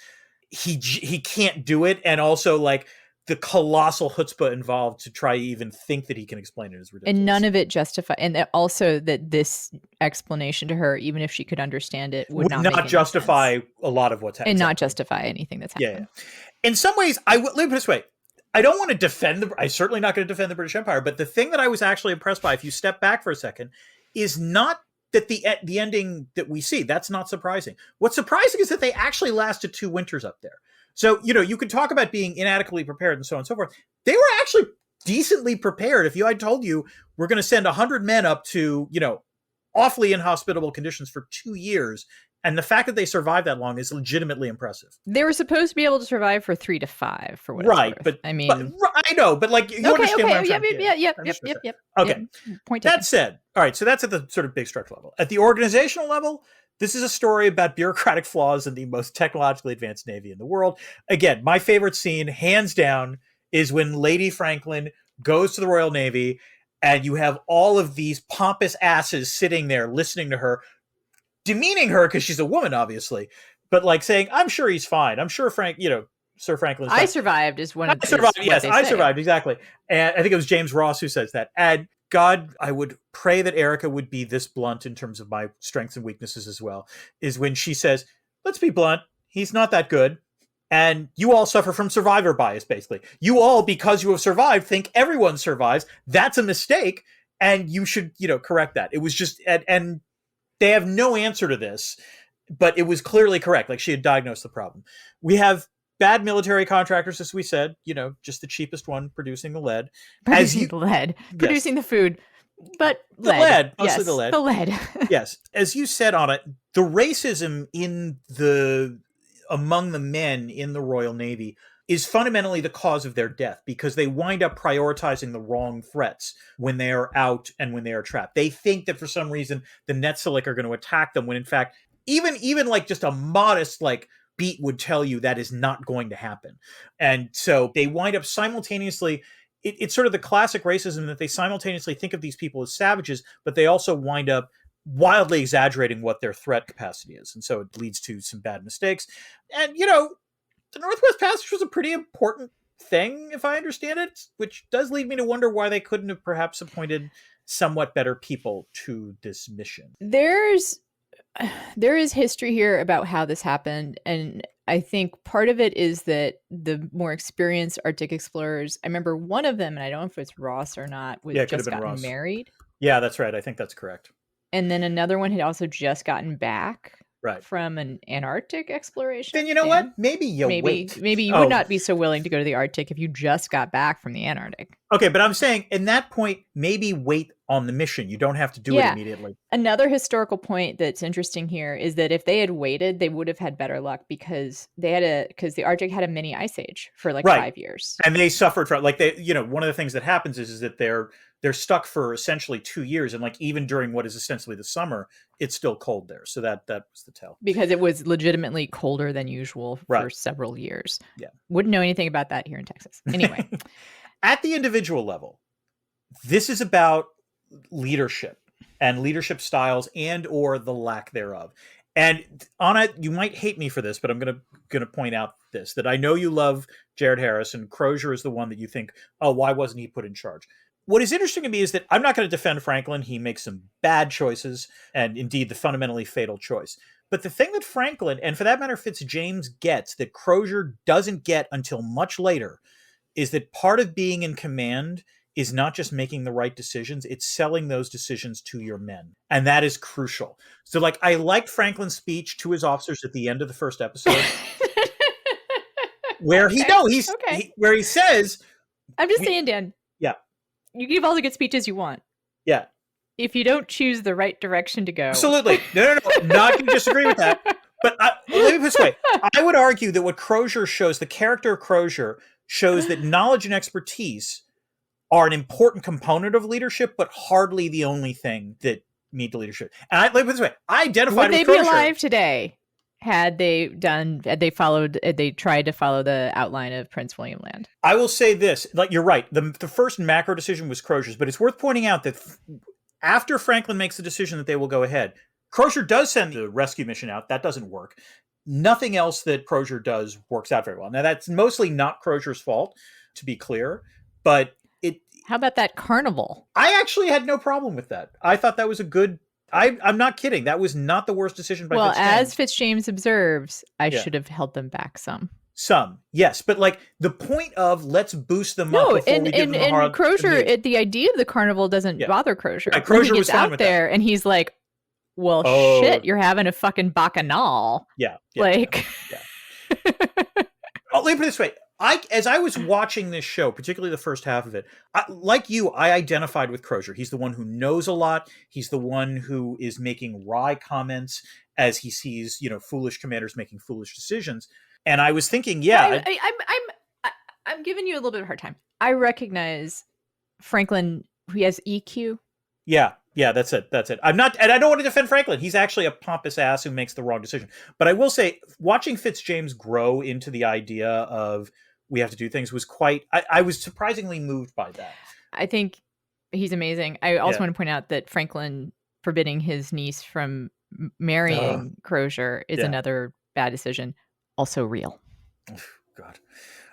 he can't do it, and also like the colossal chutzpah involved to try even think that he can explain it is ridiculous. And none of it justify, and also that this explanation to her, even if she could understand it, would not justify a lot of what's happening, and not justify anything that's happening. Yeah. In some ways, let me put it this way. I don't want to defend I'm certainly not going to defend the British Empire, but the thing that I was actually impressed by, if you step back for a second, is not that the ending that we see. That's not surprising. What's surprising is that they actually lasted 2 winters up there. So, you know, you could talk about being inadequately prepared and so on and so forth. They were actually decently prepared. If I told you we're going to send 100 men up to, you know, awfully inhospitable conditions for 2 years, and the fact that they survived that long is legitimately impressive. They were supposed to be able to survive for 3 to 5, for what right, it's worth. but I mean, I know, but like, you understand what I'm trying to say. Yep. Okay, point that taken. said, all right, so that's at the sort of big structural level. At the organizational level, this is a story about bureaucratic flaws in the most technologically advanced Navy in the world. Again, my favorite scene, hands down, is when Lady Franklin goes to the Royal Navy, and you have all of these pompous asses sitting there listening to her, demeaning her because she's a woman, obviously, but like saying, I'm sure he's fine. I'm sure Sir Franklin's fine. I survived is one of I survived, yes, I survived, exactly. And I think it was James Ross who says that. And God, I would pray that Erica would be this blunt in terms of my strengths and weaknesses as well, is when she says, let's be blunt, he's not that good. And you all suffer from survivor bias, basically. You all, because you have survived, think everyone survives. That's a mistake, and you should, correct that. It was just, and they have no answer to this, but it was clearly correct. Like, she had diagnosed the problem. We have bad military contractors, as we said, just the cheapest one producing the lead. Producing the food, but the lead, mostly yes, the lead. The lead. Yes. As you said on it, the racism among the men in the Royal Navy is fundamentally the cause of their death, because they wind up prioritizing the wrong threats when they are out and when they are trapped. They think that for some reason the Netsilik are going to attack them, when in fact, even like just a modest beat would tell you that is not going to happen. And so they wind up simultaneously, it's sort of the classic racism that they simultaneously think of these people as savages, but they also wind up wildly exaggerating what their threat capacity is. And so it leads to some bad mistakes. And, the Northwest Passage was a pretty important thing, if I understand it, which does lead me to wonder why they couldn't have perhaps appointed somewhat better people to this mission. There is history here about how this happened, and I think part of it is that the more experienced Arctic explorers, I remember one of them, and I don't know if it's Ross or not, was just gotten married. Yeah, that's right. I think that's correct. And then another one had also just gotten back right. from an Antarctic exploration. Then you know what? Maybe you would not be so willing to go to the Arctic if you just got back from the Antarctic. Okay, but I'm saying in that point, maybe wait on the mission. You don't have to do it immediately. Another historical point that's interesting here is that if they had waited, they would have had better luck, because the Arctic had a mini ice age for 5 years. And they suffered from one of the things that happens is that they're stuck for essentially 2 years, and even during what is essentially the summer, it's still cold there. So that was the tell. Because it was legitimately colder than usual for several years. Yeah. Wouldn't know anything about that here in Texas. Anyway. At the individual level, this is about leadership and leadership styles and or the lack thereof. And Anna, you might hate me for this, but I'm gonna point out this, that I know you love Jared Harris, and Crozier is the one that you think, oh, why wasn't he put in charge? What is interesting to me is that I'm not going to defend Franklin. He makes some bad choices, and indeed the fundamentally fatal choice. But the thing that Franklin, and for that matter Fitzjames, gets that Crozier doesn't get until much later, is that part of being in command is not just making the right decisions, it's selling those decisions to your men. And that is crucial. So I liked Franklin's speech to his officers at the end of the first episode, where where he says, I'm just saying, Dan. Yeah. You give all the good speeches you want. Yeah. If you don't choose the right direction to go. Absolutely. No. Not going to disagree with that. But let me put it this way. I would argue that what Crozier shows, the character of Crozier, shows that knowledge and expertise are an important component of leadership, but hardly the only thing that need the leadership. And let me put it this way. I identified with Crozier. Would they be alive today had they tried to follow the outline of Prince William Land? I will say this, you're right. The first macro decision was Crozier's, but it's worth pointing out that after Franklin makes the decision that they will go ahead, Crozier does send the rescue mission out. That doesn't work. Nothing else that Crozier does works out very well. Now, that's mostly not Crozier's fault, to be clear, but How about that carnival? I actually had no problem with that. I thought that was a good... I'm not kidding. That was not the worst decision by Fitzjames. Well, as Fitzjames observes, I should have held them back some. Some, yes. But the point of let's boost them up before we give them a hard... Crozier, the idea of the carnival doesn't bother Crozier. Right, Crozier he was fine out with there that. And he's like, well, shit, you're having a fucking bacchanal. Yeah. Yeah. Let me put it this way. As I was watching this show, particularly the first half of it, I identified with Crozier. He's the one who knows a lot. He's the one who is making wry comments as he sees, foolish commanders making foolish decisions. And I was thinking, I'm giving you a little bit of a hard time. I recognize Franklin, he has EQ. Yeah, that's it. I'm not, and I don't want to defend Franklin. He's actually a pompous ass who makes the wrong decision. But I will say, watching Fitzjames grow into the idea of we have to do things was I was surprisingly moved by that. I think he's amazing. I also want to point out that Franklin forbidding his niece from marrying Crozier is another bad decision. Also real. Oh, God.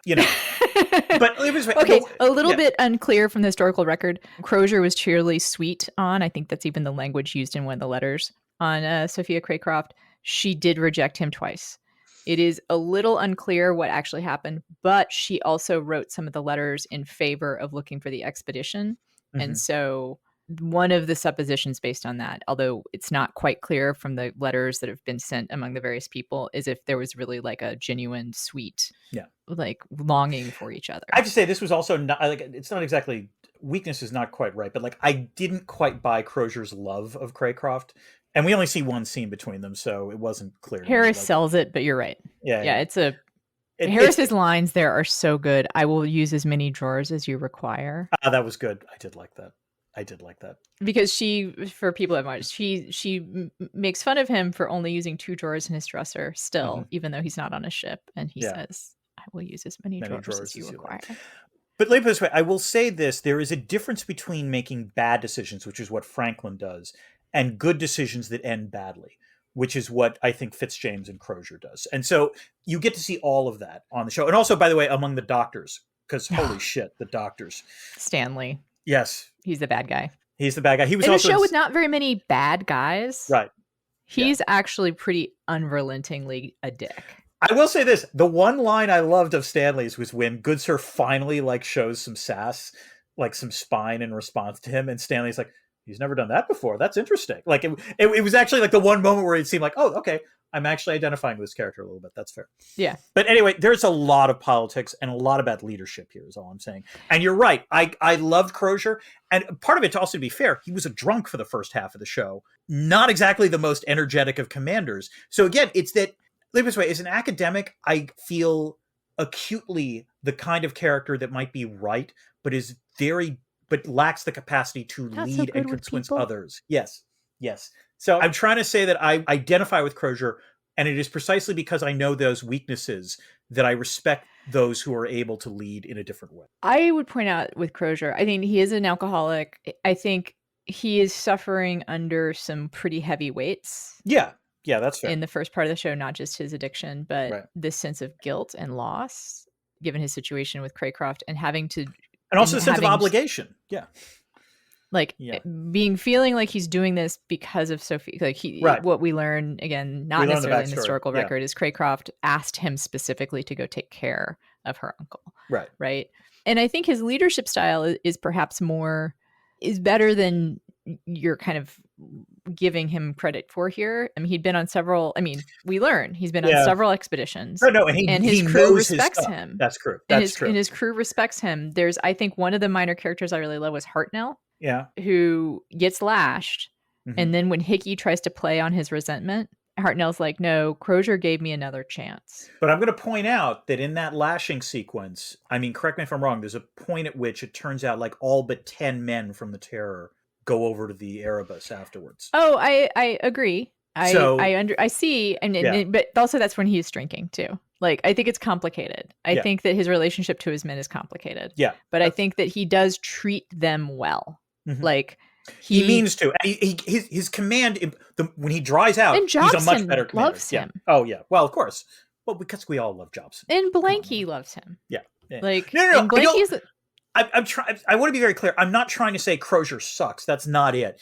But it was okay. A little bit unclear from the historical record. Crozier was cheerily sweet on. I think that's even the language used in one of the letters on Sophia Craycroft. She did reject him twice. It is a little unclear what actually happened, but she also wrote some of the letters in favor of looking for the expedition. And so one of the suppositions based on that, although it's not quite clear from the letters that have been sent among the various people, is if there was really like a genuine, sweet, like longing for each other. I have to say this was also not like, it's not exactly, weakness is not quite right, but like I didn't quite buy Crozier's love of Craycroft. And we only see one scene between them, so it wasn't clear. Harris sells it, but you're right. Yeah. Harris's lines there are so good. I will use as many drawers as you require. That was good. I did like that. Because she, for people that watch, she makes fun of him for only using 2 drawers in his dresser still, even though he's not on a ship. And he says, I will use as many drawers as you require. But let me put it this way. I will say this. There is a difference between making bad decisions, which is what Franklin does, and good decisions that end badly, which is what I think Fitzjames and Crozier does. And so you get to see all of that on the show. And also, by the way, among the doctors, because holy shit, the doctors. Stanley. Yes. He's the bad guy. He was in also a show with not very many bad guys. Right. He's actually pretty unrelentingly a dick. I will say this. The one line I loved of Stanley's was when Good Sir finally like shows some sass, like some spine in response to him. And Stanley's like, he's never done that before. That's interesting. Like it was actually like the one moment where it seemed like, oh, okay, I'm actually identifying with this character a little bit. That's fair. Yeah. But anyway, there's a lot of politics and a lot of bad leadership here is all I'm saying. And you're right. I loved Crozier. And part of it, to also be fair, he was a drunk for the first half of the show. Not exactly the most energetic of commanders. So again, it's that, let me put it this way, as an academic, I feel acutely the kind of character that might be right, but lacks the capacity to lead and influence others. Yes. So I'm trying to say that I identify with Crozier, and it is precisely because I know those weaknesses that I respect those who are able to lead in a different way. I would point out with Crozier, I think he is an alcoholic. I think he is suffering under some pretty heavy weights. Yeah, that's fair. In the first part of the show, not just his addiction, but this sense of guilt and loss, given his situation with Craycroft and having to... And also a sense of obligation. Yeah. Feeling like he's doing this because of Sophie. Like what we learn, again, not necessarily in the historical record, is Craycroft asked him specifically to go take care of her uncle. Right. And I think his leadership style is perhaps better than you're kind of giving him credit for here. I mean, he'd been on several, we learn he's been on several expeditions. And his crew respects him. That's true. And his crew respects him. There's, I think, one of the minor characters I really love was Hartnell. Yeah. Who gets lashed. And then when Hickey tries to play on his resentment, Hartnell's like, no, Crozier gave me another chance. But I'm going to point out that in that lashing sequence, correct me if I'm wrong, there's a point at which it turns out like all but 10 men from the Terror go over to the Erebus afterwards. Oh, I agree. I see. But also that's when he's drinking too. Like, I think it's complicated. I think that his relationship to his men is complicated. Yeah. But I think that he does treat them well. Like, he means to. And his command, when he dries out, and Jobson he's a much better commander. Loves him. Oh, yeah. Well, of course. Well, because we all love Jobson. And Blanky loves him. Yeah. Like, no. Blanky's... I'm trying. I want to be very clear. I'm not trying to say Crozier sucks. That's not it.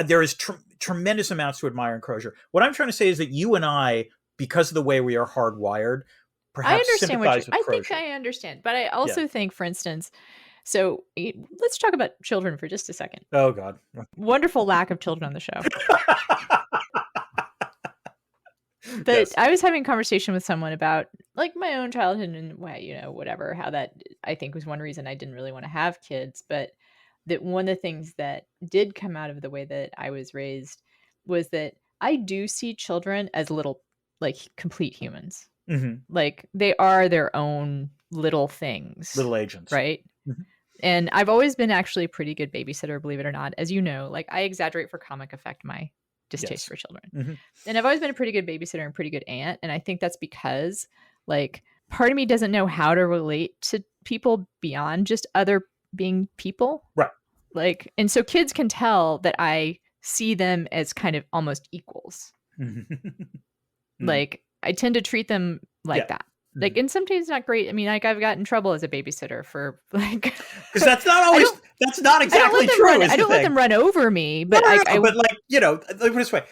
There is tremendous amounts to admire in Crozier. What I'm trying to say is that you and I, because of the way we are hardwired, perhaps sympathize with Crozier. I think I understand. But I also think, for instance, so let's talk about children for just a second. Oh, God. Wonderful lack of children on the show. But I was having a conversation with someone about like my own childhood and whatever, how that I think was one reason I didn't really want to have kids. But that one of the things that did come out of the way that I was raised was that I do see children as little, like, complete humans. Like, they are their own little things. Little agents. Right? And I've always been actually a pretty good babysitter, believe it or not. As you know, like, I exaggerate for comic effect my distaste for children. And I've always been a pretty good babysitter and pretty good aunt. And I think that's because, like, part of me doesn't know how to relate to people beyond just other being people. Right. Like, and so kids can tell that I see them as kind of almost equals. Like, I tend to treat them like that. Like, and sometimes it's not great. I mean, like, I've gotten in trouble as a babysitter for, like, because that's not always, that's not exactly true. I don't let them run over me, but but like, let me put it this way.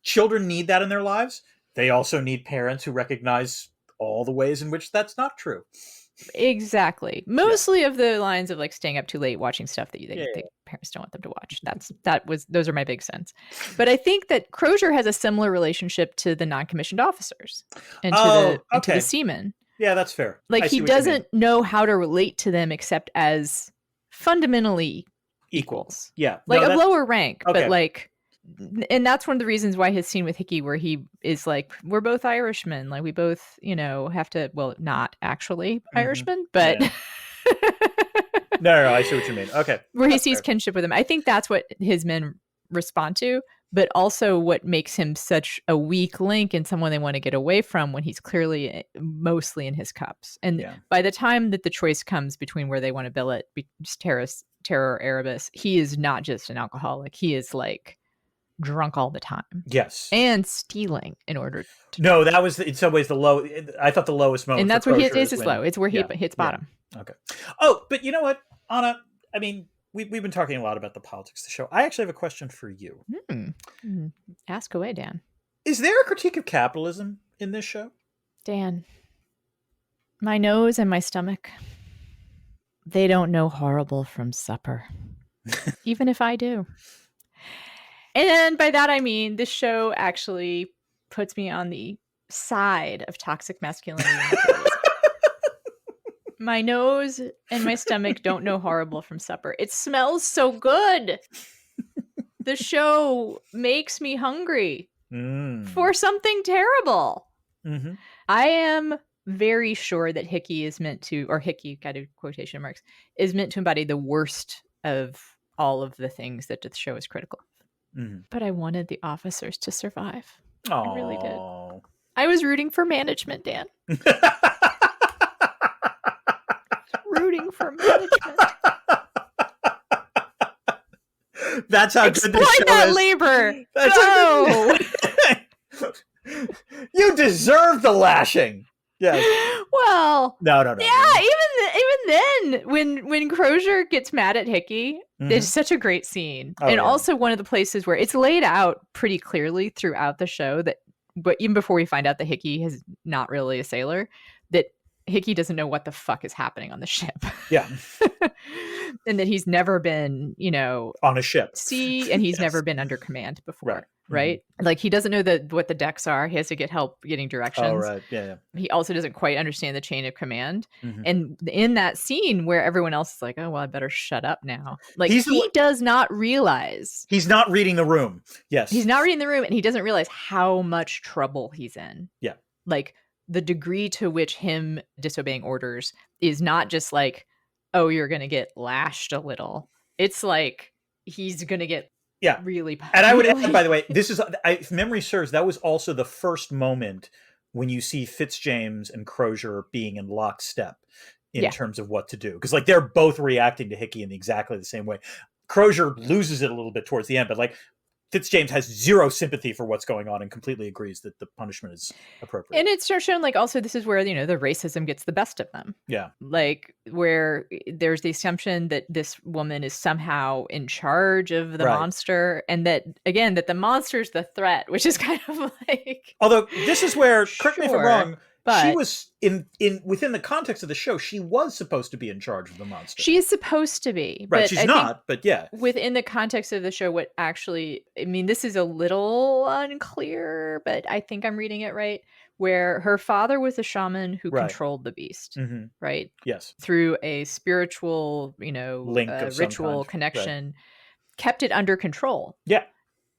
Children need that in their lives. They also need parents who recognize all the ways in which that's not true. Exactly. Mostly of the lines of like staying up too late, watching stuff that the parents don't want them to watch. Those are my big sins. But I think that Crozier has a similar relationship to the non-commissioned officers and to the seamen. Yeah, that's fair. Like he doesn't know how to relate to them except as fundamentally equals. Yeah. Like of lower rank, but like, and that's one of the reasons why his scene with Hickey, where he is like, we're both Irishmen. Like we both, have to, well, not actually Irishmen, but. Yeah. No, I see what you mean. Okay. Where he sees kinship with him. I think that's what his men respond to, but also what makes him such a weak link and someone they want to get away from when he's clearly mostly in his cups. And by the time that the choice comes between where they want to bill it, Terror or Erebus, he is not just an alcoholic. He is like drunk all the time. Yes. And stealing in order to. No, that was in some ways the low. I thought the lowest moment. And that's where he is his low. It's where he hits bottom. Yeah. Okay. Oh, but you know what, Anna? I mean, we've been talking a lot about the politics of the show. I actually have a question for you. Ask away, Dan. Is there a critique of capitalism in this show? Dan, my nose and my stomach, they don't know horrible from supper. Even if I do. And by that I mean this show actually puts me on the side of toxic masculinity and materialism. My nose and my stomach don't know horrible from supper. It smells so good. The show makes me hungry for something terrible. Mm-hmm. I am very sure that Hickey is meant to, or Hickey, kind of quotation marks, is meant to embody the worst of all of the things that the show is critical of. Mm-hmm. But I wanted the officers to survive. Aww. I really did. I was rooting for management, Dan. Rooting for management. That's how Exploit good this show that is. labor. That's Go. You deserve the lashing. Yes. Well. No. Yeah, even then, when Crozier gets mad at Hickey, it's such a great scene. Also one of the places where it's laid out pretty clearly throughout the show that, but even before we find out that Hickey is not really a sailor, that Hickey doesn't know what the fuck is happening on the ship. Yeah. And that he's never been, on a ship. And he's never been under command before. Right? Mm-hmm. Like he doesn't know what the decks are. He has to get help getting directions. Oh, right. Yeah. He also doesn't quite understand the chain of command. Mm-hmm. And in that scene where everyone else is like, oh, well, I better shut up now. Like he does not realize. He's not reading the room. Yes. He's not reading the room, and he doesn't realize how much trouble he's in. Yeah. Like the degree to which him disobeying orders is not just like, oh, you're going to get lashed a little. It's like he's going to get really. And I would add, by the way, if memory serves, that was also the first moment when you see Fitzjames and Crozier being in lockstep in terms of what to do. Because like they're both reacting to Hickey in exactly the same way. Crozier loses it a little bit towards the end, but like Fitzjames has zero sympathy for what's going on and completely agrees that the punishment is appropriate. And it's shown like also this is where, the racism gets the best of them. Yeah. Like where there's the assumption that this woman is somehow in charge of the monster, and that, again, that the monster's the threat, which is kind of like... Although this is where, correct me if I'm wrong, but she was within the context of the show, she was supposed to be in charge of the monster. She is supposed to be. Right, she's not, but yeah. Within the context of the show, what actually, I mean, this is a little unclear, but I think I'm reading it right, where her father was a shaman who controlled the beast, right? Yes. Through a spiritual, link of ritual connection, kept it under control. Yeah.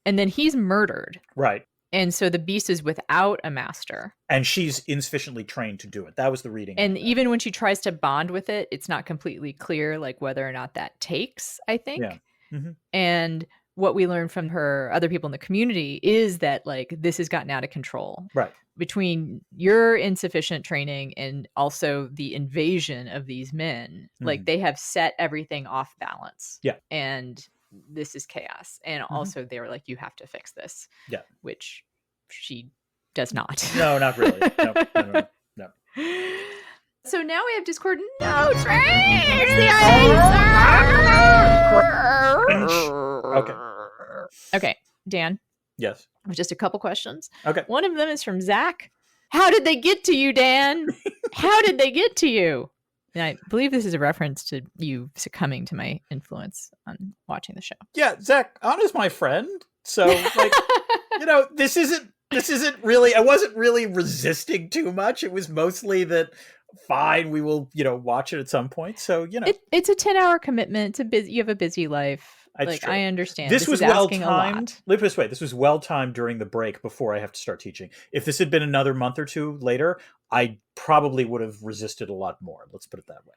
And then he's murdered. Right. And so the beast is without a master. And she's insufficiently trained to do it. That was the reading. And even when she tries to bond with it, it's not completely clear like whether or not that takes, I think. Yeah. Mm-hmm. And what we learned from other people in the community is that like this has gotten out of control. Right. Between your insufficient training and also the invasion of these men, like they have set everything off balance. Yeah. And this is chaos. And also they were like, you have to fix this. Yeah. Which she does not. No, not really. No. So now we have Discord. No trash! The Okay. Okay, Dan. Yes. With just a couple questions. Okay. One of them is from Zach. How did they get to you, Dan? How did they get to you? And I believe this is a reference to you succumbing to my influence on watching the show. Yeah, Zach, Anna's my friend. So, like, this isn't really, I wasn't really resisting too much. It was mostly that, fine, we will, watch it at some point. So, it's a 10-hour commitment. You have a busy life. That's true. I understand. This was well timed. Look this way. This was well timed during the break before I have to start teaching. If this had been another month or two later, I probably would have resisted a lot more. Let's put it that way.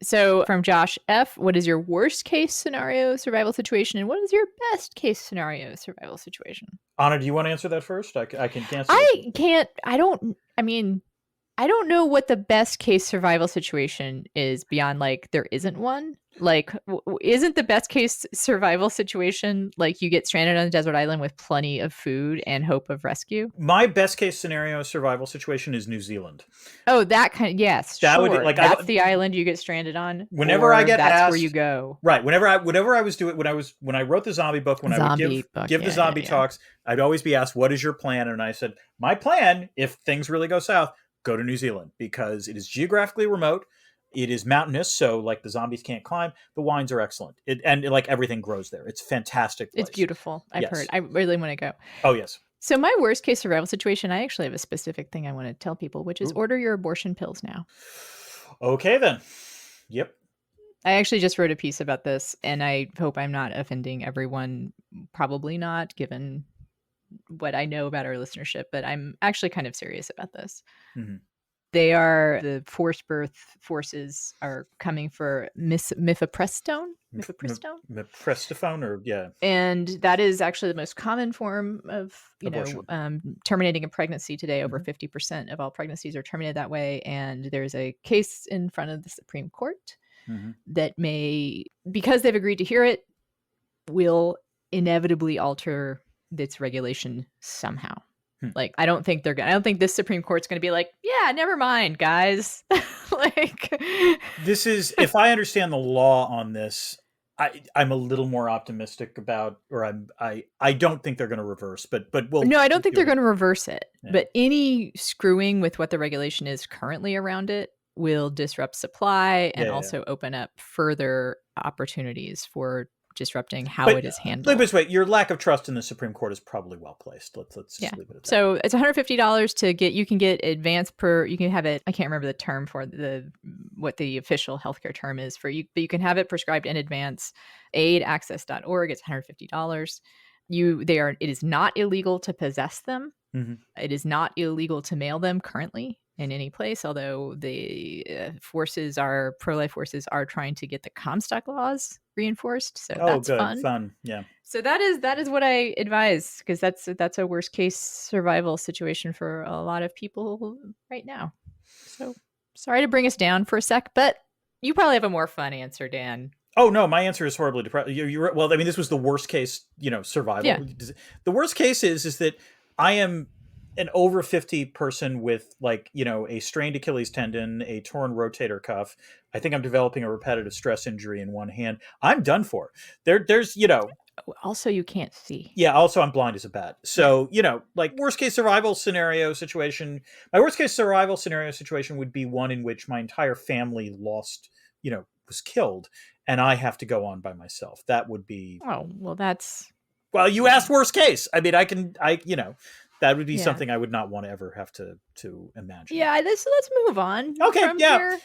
So from Josh F., what is your worst case scenario survival situation, and what is your best case scenario survival situation? Anna, do you want to answer that first? I can answer. I can't. I don't know what the best case survival situation is beyond there isn't one. Isn't the best case survival situation you get stranded on a desert island with plenty of food and hope of rescue? My best case scenario survival situation is New Zealand. Oh, that kind of, yes. That sure. would that's the island you get stranded on. Whenever I get that's asked, where you go. Right. Whenever I was doing when I wrote the zombie book, I would give the zombie talks, I'd always be asked, "What is your plan?" And I said, "My plan, if things really go south, go to New Zealand because it is geographically remote. It is mountainous, so the zombies can't climb. The wines are excellent, and everything grows there. It's fantastic place. It's beautiful. I've heard. I really want to go. Oh yes. So my worst case survival situation, I actually have a specific thing I want to tell people, which is order your abortion pills now. Okay then. Yep. I actually just wrote a piece about this, and I hope I'm not offending everyone. Probably not, given what I know about our listenership, but I'm actually kind of serious about this. Mm-hmm. The forced birth forces are coming for mifepristone. Mifepristone, or yeah. And that is actually the most common form of, terminating a pregnancy today. Over 50% of all pregnancies are terminated that way. And there's a case in front of the Supreme Court that may, because they've agreed to hear it, will inevitably alter its regulation somehow. I don't think this Supreme Court's going to be yeah, never mind, guys. This is, if I understand the law on this, I'm a little more optimistic about, or I don't think they're going to reverse, but we'll. No, I don't think they're going to reverse it. Yeah. But any screwing with what the regulation is currently around it will disrupt supply and also open up further opportunities for disrupting how it is handled. But wait, your lack of trust in the Supreme Court is probably well placed. Let's just leave it at that. So it's $150 to get. You can get advanced you can have it. I can't remember the term for what the official healthcare term is for you, but you can have it prescribed in advance. aidaccess.org. It's $150. It is not illegal to possess them. Mm-hmm. It is not illegal to mail them currently in any place, although the pro-life forces are trying to get the Comstock laws reinforced. So that's fun. Yeah. So that is what I advise, because that's a worst case survival situation for a lot of people right now. So sorry to bring us down for a sec, but you probably have a more fun answer, Dan. Oh no, my answer is horribly depressed. Well, I mean, this was the worst case, survival. Yeah. The worst case is that I am an over 50 person with a strained Achilles tendon, a torn rotator cuff. I think I'm developing a repetitive stress injury in one hand. I'm done for. There's Also, you can't see. Yeah. Also, I'm blind as a bat. So, worst case survival scenario situation. My worst case survival scenario situation would be one in which my entire family lost, was killed, and I have to go on by myself. That would be. Oh, well, that's. Well, you asked worst case. I mean, that would be something I would not want to ever have to imagine. Yeah, let's move on. Okay, yeah.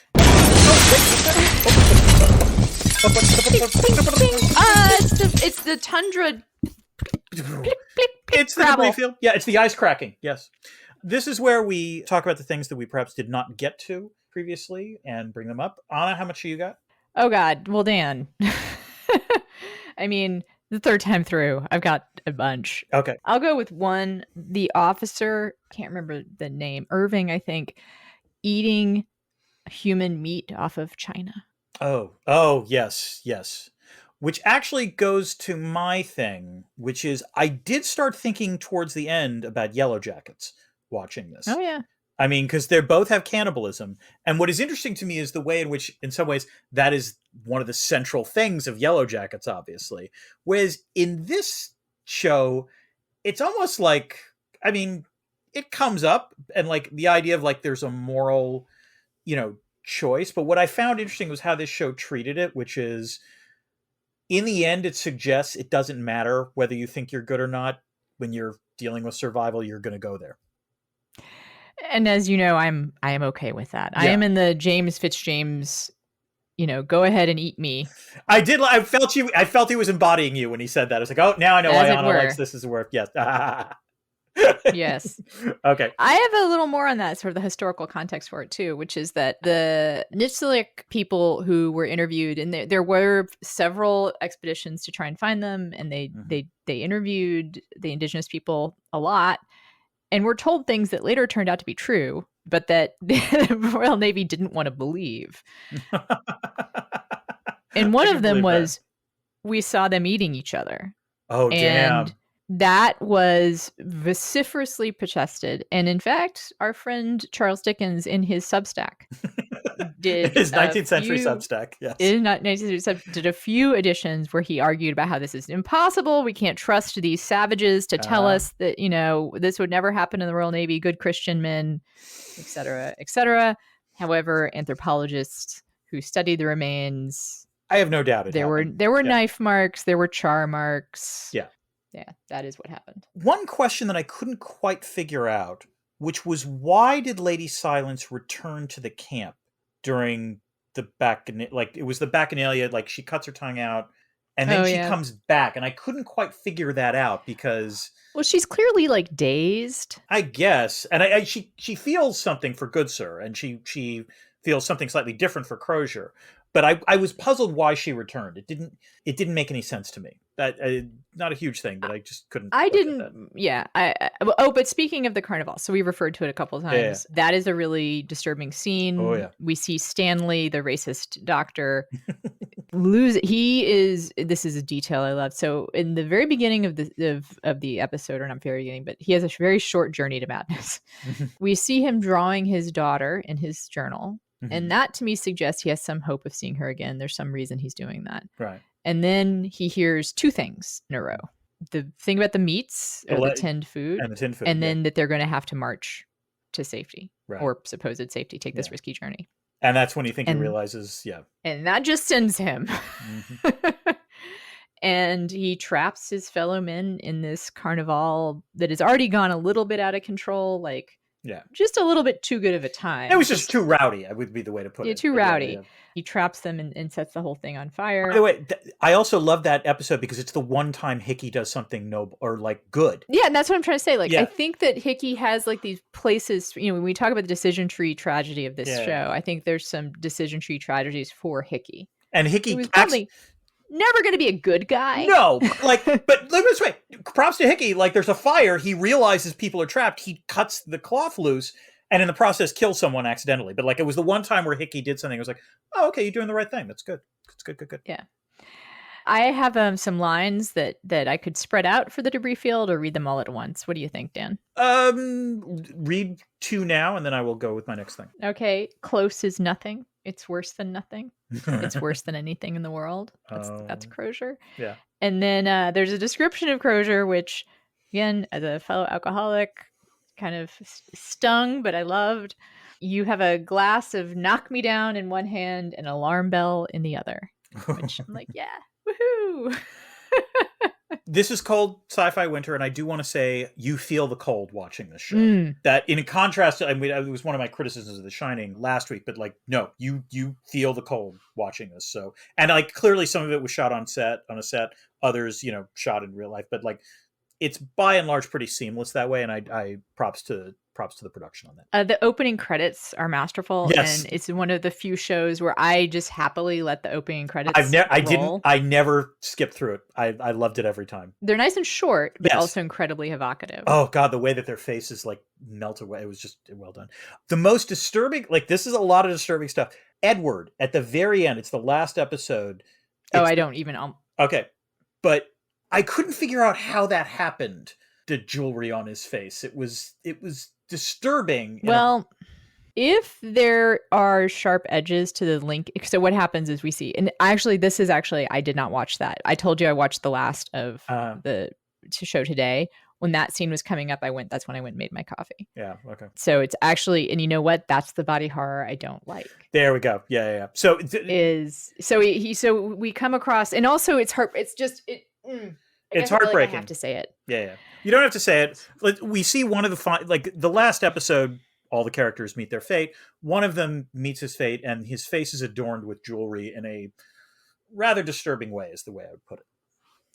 It's the tundra. It's the debris field. Yeah, it's the ice cracking. Yes. This is where we talk about the things that we perhaps did not get to previously and bring them up. Anna, how much do you got? Oh, God. Well, Dan. I mean, the third time through, I've got a bunch. Okay. I'll go with one. The officer, can't remember the name, Irving, I think, eating human meat off of China. Oh, yes. Which actually goes to my thing, which is I did start thinking towards the end about Yellow Jackets watching this. Oh, yeah. I mean, because they both have cannibalism. And what is interesting to me is the way in which, in some ways, that is one of the central things of Yellow Jackets, obviously. Whereas in this show, it's almost like, I mean, it comes up, and like the idea of like there's a moral, choice. But what I found interesting was how this show treated it, which is in the end, it suggests it doesn't matter whether you think you're good or not. When you're dealing with survival, you're going to go there. And as you know, I am okay with that. Yeah. I am in the James Fitzjames, go ahead and eat me. I did. I felt he was embodying you when he said that. I was like, oh, now I know why Anna likes This Is Work. Yes. Yes. Okay. I have a little more on that, sort of the historical context for it too, which is that the Nitsalik people who were interviewed, and there were several expeditions to try and find them, and they interviewed the indigenous people a lot, and were told things that later turned out to be true, but that the Royal Navy didn't want to believe. And one of them was, we saw them eating each other. Oh, and damn. That was vociferously protested. And in fact, our friend Charles Dickens in his Substack did his 19th century Substack. Yes. In 19th century did a few editions where he argued about how this is impossible. We can't trust these savages to tell us that, this would never happen in the Royal Navy, good Christian men, et cetera, et cetera. However, anthropologists who studied the remains, I have no doubt there were knife marks, there were char marks. Yeah. Yeah, that is what happened. One question that I couldn't quite figure out, which was, why did Lady Silence return to the camp during the it was the Bacchanalia, like she cuts her tongue out and then she comes back, and I couldn't quite figure that out because, well, she's clearly like dazed, I guess, and she feels something for Good Sir, and she feels something slightly different for Crozier. But I was puzzled why she returned. It didn't make any sense to me. That not a huge thing, but I just couldn't. I didn't. Yeah. But speaking of the carnival, so we referred to it a couple of times. Yeah. That is a really disturbing scene. Oh yeah. We see Stanley, the racist doctor, lose. This is a detail I love. So in the very beginning of the episode, or not very beginning, but he has a very short journey to madness. We see him drawing his daughter in his journal. Mm-hmm. And that to me suggests he has some hope of seeing her again. There's some reason he's doing that. Right. And then he hears two things in a row. The thing about the meats, or the tinned food, and then that they're going to have to march to safety, or supposed safety, take this risky journey. And that's when he realizes, And that just sends him. Mm-hmm. And he traps his fellow men in this carnival that has already gone a little bit out of control, just a little bit too good of a time. It was just too rowdy, would be the way to put it. Yeah, too rowdy. Yeah. He traps them and sets the whole thing on fire. By the way, I also love that episode because it's the one time Hickey does something noble or good. Yeah, and that's what I'm trying to say. I think that Hickey has these places, when we talk about the decision tree tragedy of this show, I think there's some decision tree tragedies for Hickey. And Hickey never going to be a good guy. No, but look at this way. Props to Hickey. There's a fire. He realizes people are trapped. He cuts the cloth loose, and in the process kills someone accidentally. But it was the one time where Hickey did something. It was like, oh, okay, you're doing the right thing. That's good. It's good. Yeah. I have some lines that I could spread out for the debris field, or read them all at once. What do you think, Dan? Read two now, and then I will go with my next thing. Okay. Close is nothing. It's worse than nothing. It's worse than anything in the world. That's Crozier. Yeah. And then there's a description of Crozier, which, again, as a fellow alcoholic, kind of stung, but I loved. You have a glass of knock me down in one hand and an alarm bell in the other, which I'm like, yeah, woohoo. This is cold sci-fi winter, and I do want to say you feel the cold watching this show. That in contrast to, it was one of my criticisms of The Shining last week, but no, you feel the cold watching this. So, and clearly some of it was shot on a set, others, shot in real life, but it's by and large pretty seamless that way. And I props to the production on that. The opening credits are masterful. Yes. And it's one of the few shows where I just happily let the opening credits I never skipped through it. I loved it every time. They're nice and short, but also incredibly evocative. Oh God, the way that their faces melt away. It was just well done. The most disturbing, this is a lot of disturbing stuff. Edward, at the very end, it's the last episode. I don't even. Okay. But I couldn't figure out how that happened. The jewelry on his face. It was disturbing. Well, if there are sharp edges to the link, so what happens is we see, and actually I did not watch that. I told you I watched the last of the show today. when that scene was coming up, that's when I went and made my coffee. Yeah. Okay. So it's actually, and you know what? That's the body horror I don't like. There we go. Yeah. So we come across, and also it's it's I heartbreaking. have to say it. Yeah. You don't have to say it. We see one of the last episode, all the characters meet their fate. One of them meets his fate, and his face is adorned with jewelry in a rather disturbing way, is the way I would put it.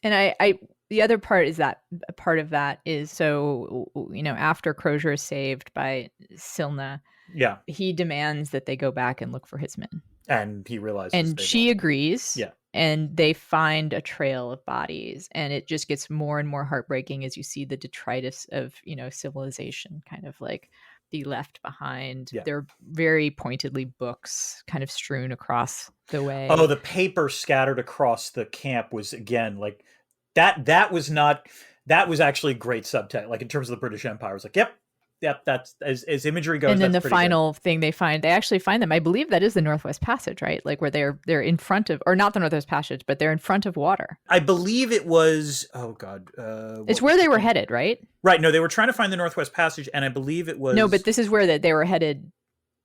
And the other part is that part of that is, so, after Crozier is saved by Silna, yeah, he demands that they go back and look for his men. And he realizes, and she agrees. Yeah. And they find a trail of bodies, and it just gets more and more heartbreaking as you see the detritus of, civilization kind of like be left behind. Yeah. They're very pointedly books kind of strewn across the way. Oh, the paper scattered across the camp was, again, like that was actually great subtext. Like in terms of the British Empire, it was like, yep, that's as imagery goes. And then the pretty final good. thing they actually find them. I believe that is the Northwest Passage, right? Like where they're in front of, or not the Northwest Passage, but they're in front of water. I believe it was. Oh God, it's where they were headed, right? Right. No, they were trying to find the Northwest Passage, and I believe it was. No, but this is where they were headed.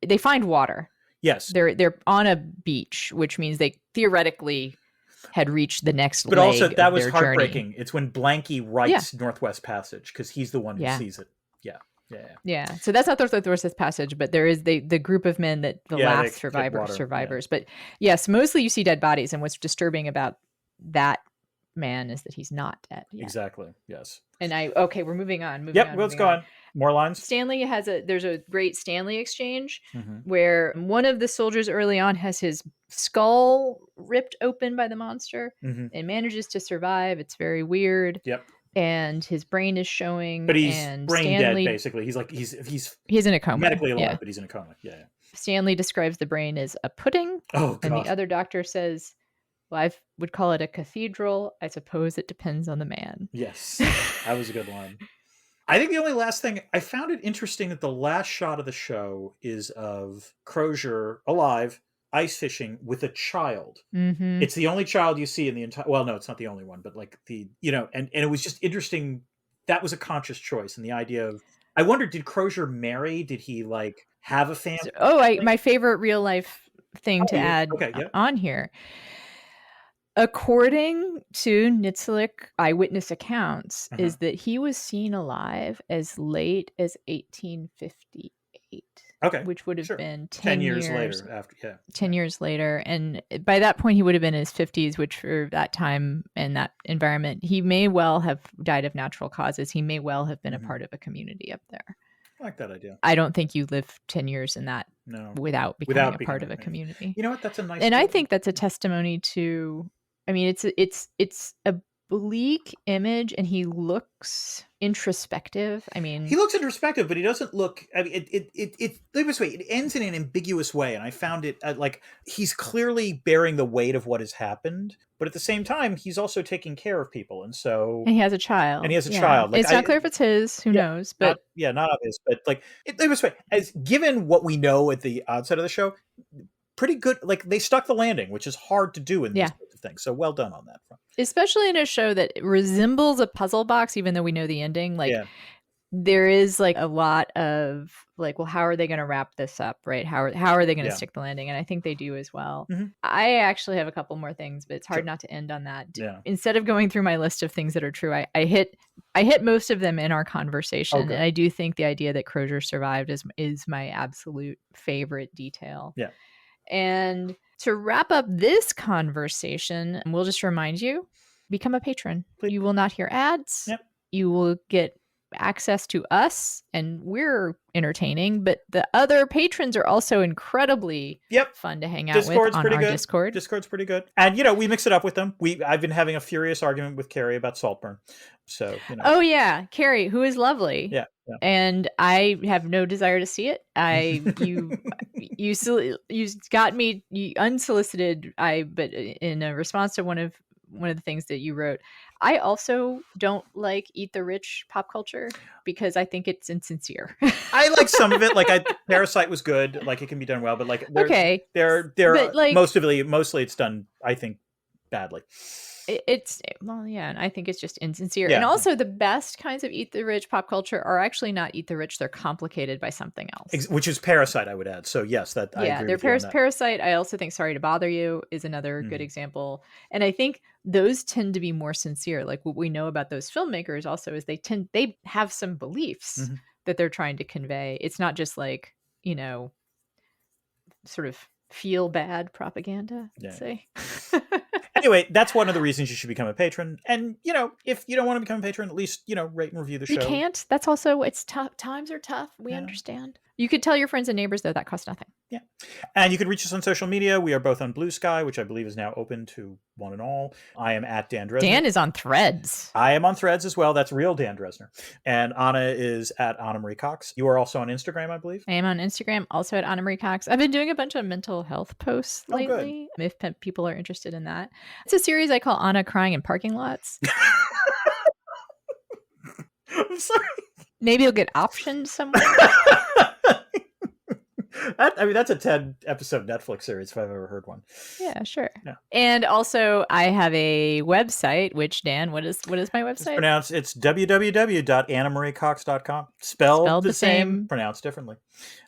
They find water. Yes, they're on a beach, which means they theoretically had reached the next leg. But also, that was their heartbreaking. Journey. It's when Blanky writes Northwest Passage because he's the one who sees it. Yeah. So that's not the Northwest Passage, but there is the group of men that the last survivors. Yeah. But yes, mostly you see dead bodies, and what's disturbing about that man is that he's not dead yet. Exactly. Yes. And we're moving on. Let's go on. More lines. Stanley there's a great Stanley exchange where one of the soldiers early on has his skull ripped open by the monster and manages to survive. It's very weird. Yep. And his brain is showing, but he's brain Stanley, dead. Basically, he's in a coma, medically alive, but he's in a coma. Yeah. Stanley describes the brain as a pudding. Oh, God. And the other doctor says, "Well, I would call it a cathedral. I suppose it depends on the man." Yes, that was a good line. I think the only last thing, I found it interesting that the last shot of the show is of Crozier alive, ice fishing with a child. Mm-hmm. It's the only child you see in the entire, well, no, it's not the only one, but like and it was just interesting. That was a conscious choice. And the idea of, I wondered, did Crozier marry? Did he like have a family? My favorite real life thing to add on here. According to Nitzlik eyewitness accounts, is that he was seen alive as late as 1858. Okay. Which would have been 10 years later. After 10 years later. And by that point, he would have been in his 50s, which for that time and that environment, he may well have died of natural causes. He may well have been a part of a community up there. I like that idea. I don't think you live 10 years in that without becoming a part of a community. You know what? That's a nice. And I think that's a testimony to, I mean, it's a bleak image, and he looks introspective. I mean, he looks introspective, but he doesn't look. I mean, it ends in an ambiguous way, and I found it like he's clearly bearing the weight of what has happened, but at the same time, he's also taking care of people, and he has a child. Like, it's not clear if it's his. Who knows? But not obvious. But like, as given what we know at the outset of the show, pretty good. Like, they stuck the landing, which is hard to do in these types of things. So well done on that front. Especially in a show that resembles a puzzle box, even though we know the ending. Like, there is like a lot of like, well, how are they going to wrap this up, right? How are they going to stick the landing? And I think they do as well. Mm-hmm. I actually have a couple more things, but it's hard not to end on that. Yeah. Instead of going through my list of things that are true, I hit most of them in our conversation. And I do think the idea that Crozier survived is my absolute favorite detail. Yeah. And to wrap up this conversation, we'll just remind you, become a patron. Please. You will not hear ads. Yep. You will get access to us, and we're entertaining, but the other patrons are also incredibly fun to hang out with on our Discord. Discord's pretty good. And, we mix it up with them. I've been having a furious argument with Carrie about Saltburn. So, Oh, yeah. Carrie, who is lovely. Yeah. And I have no desire to see it. You got me unsolicited. But in a response to one of the things that you wrote, I also don't like Eat the Rich pop culture because I think it's insincere. I like some of it. Like, Parasite was good. Like, it can be done well, but like, mostly it's done, I think, badly. and I think it's just insincere. Yeah. And also the best kinds of eat the rich pop culture are actually not eat the rich. They're complicated by something else. Which is Parasite, I would add. So yes, I agree they're with you on that. Parasite. I also think Sorry to Bother You is another good example. And I think those tend to be more sincere. Like what we know about those filmmakers also is they have some beliefs that they're trying to convey. It's not just like, sort of feel bad propaganda, say. Anyway, that's one of the reasons you should become a patron. And, if you don't want to become a patron, at least, rate and review the show. You can't. That's also, it's tough. Times are tough. We understand. You could tell your friends and neighbors, though. That costs nothing. Yeah. And you can reach us on social media. We are both on Blue Sky, which I believe is now open to one and all. I am at Dan Dresner. Dan is on Threads. I am on Threads as well. That's real Dan Dresner. And Anna is at Anna Marie Cox. You are also on Instagram, I believe. I am on Instagram, also at Anna Marie Cox. I've been doing a bunch of mental health posts lately. If people are interested in that. It's a series I call Anna Crying in Parking Lots. I'm sorry. Maybe you'll get optioned somewhere. That's a 10-episode Netflix series if I've ever heard one. Yeah, sure. Yeah. And also, I have a website. Which, Dan, what is my website? It's www.annamariecox.com. Spelled the same, pronounced differently.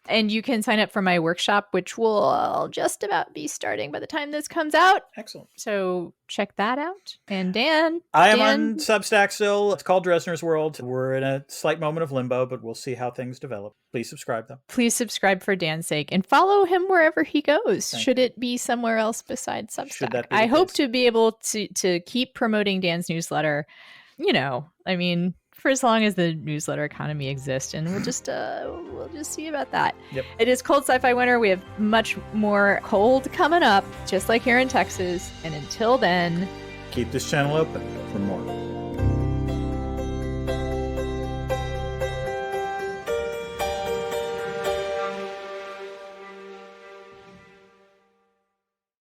And you can sign up for my workshop, which will just about be starting by the time this comes out. Excellent. So check that out. And Dan, I am on Substack still. It's called Dresner's World. We're in a slight moment of limbo, but we'll see how things develop. Please subscribe, though. Please subscribe for Dan's sake and follow him wherever he goes. Should it be somewhere else besides Substack? I hope to be able to keep promoting Dan's newsletter. For as long as the newsletter economy exists, and we'll just see about that. Yep. It is cold sci-fi winter. We have much more cold coming up, just like here in Texas. And until then, keep this channel open for more.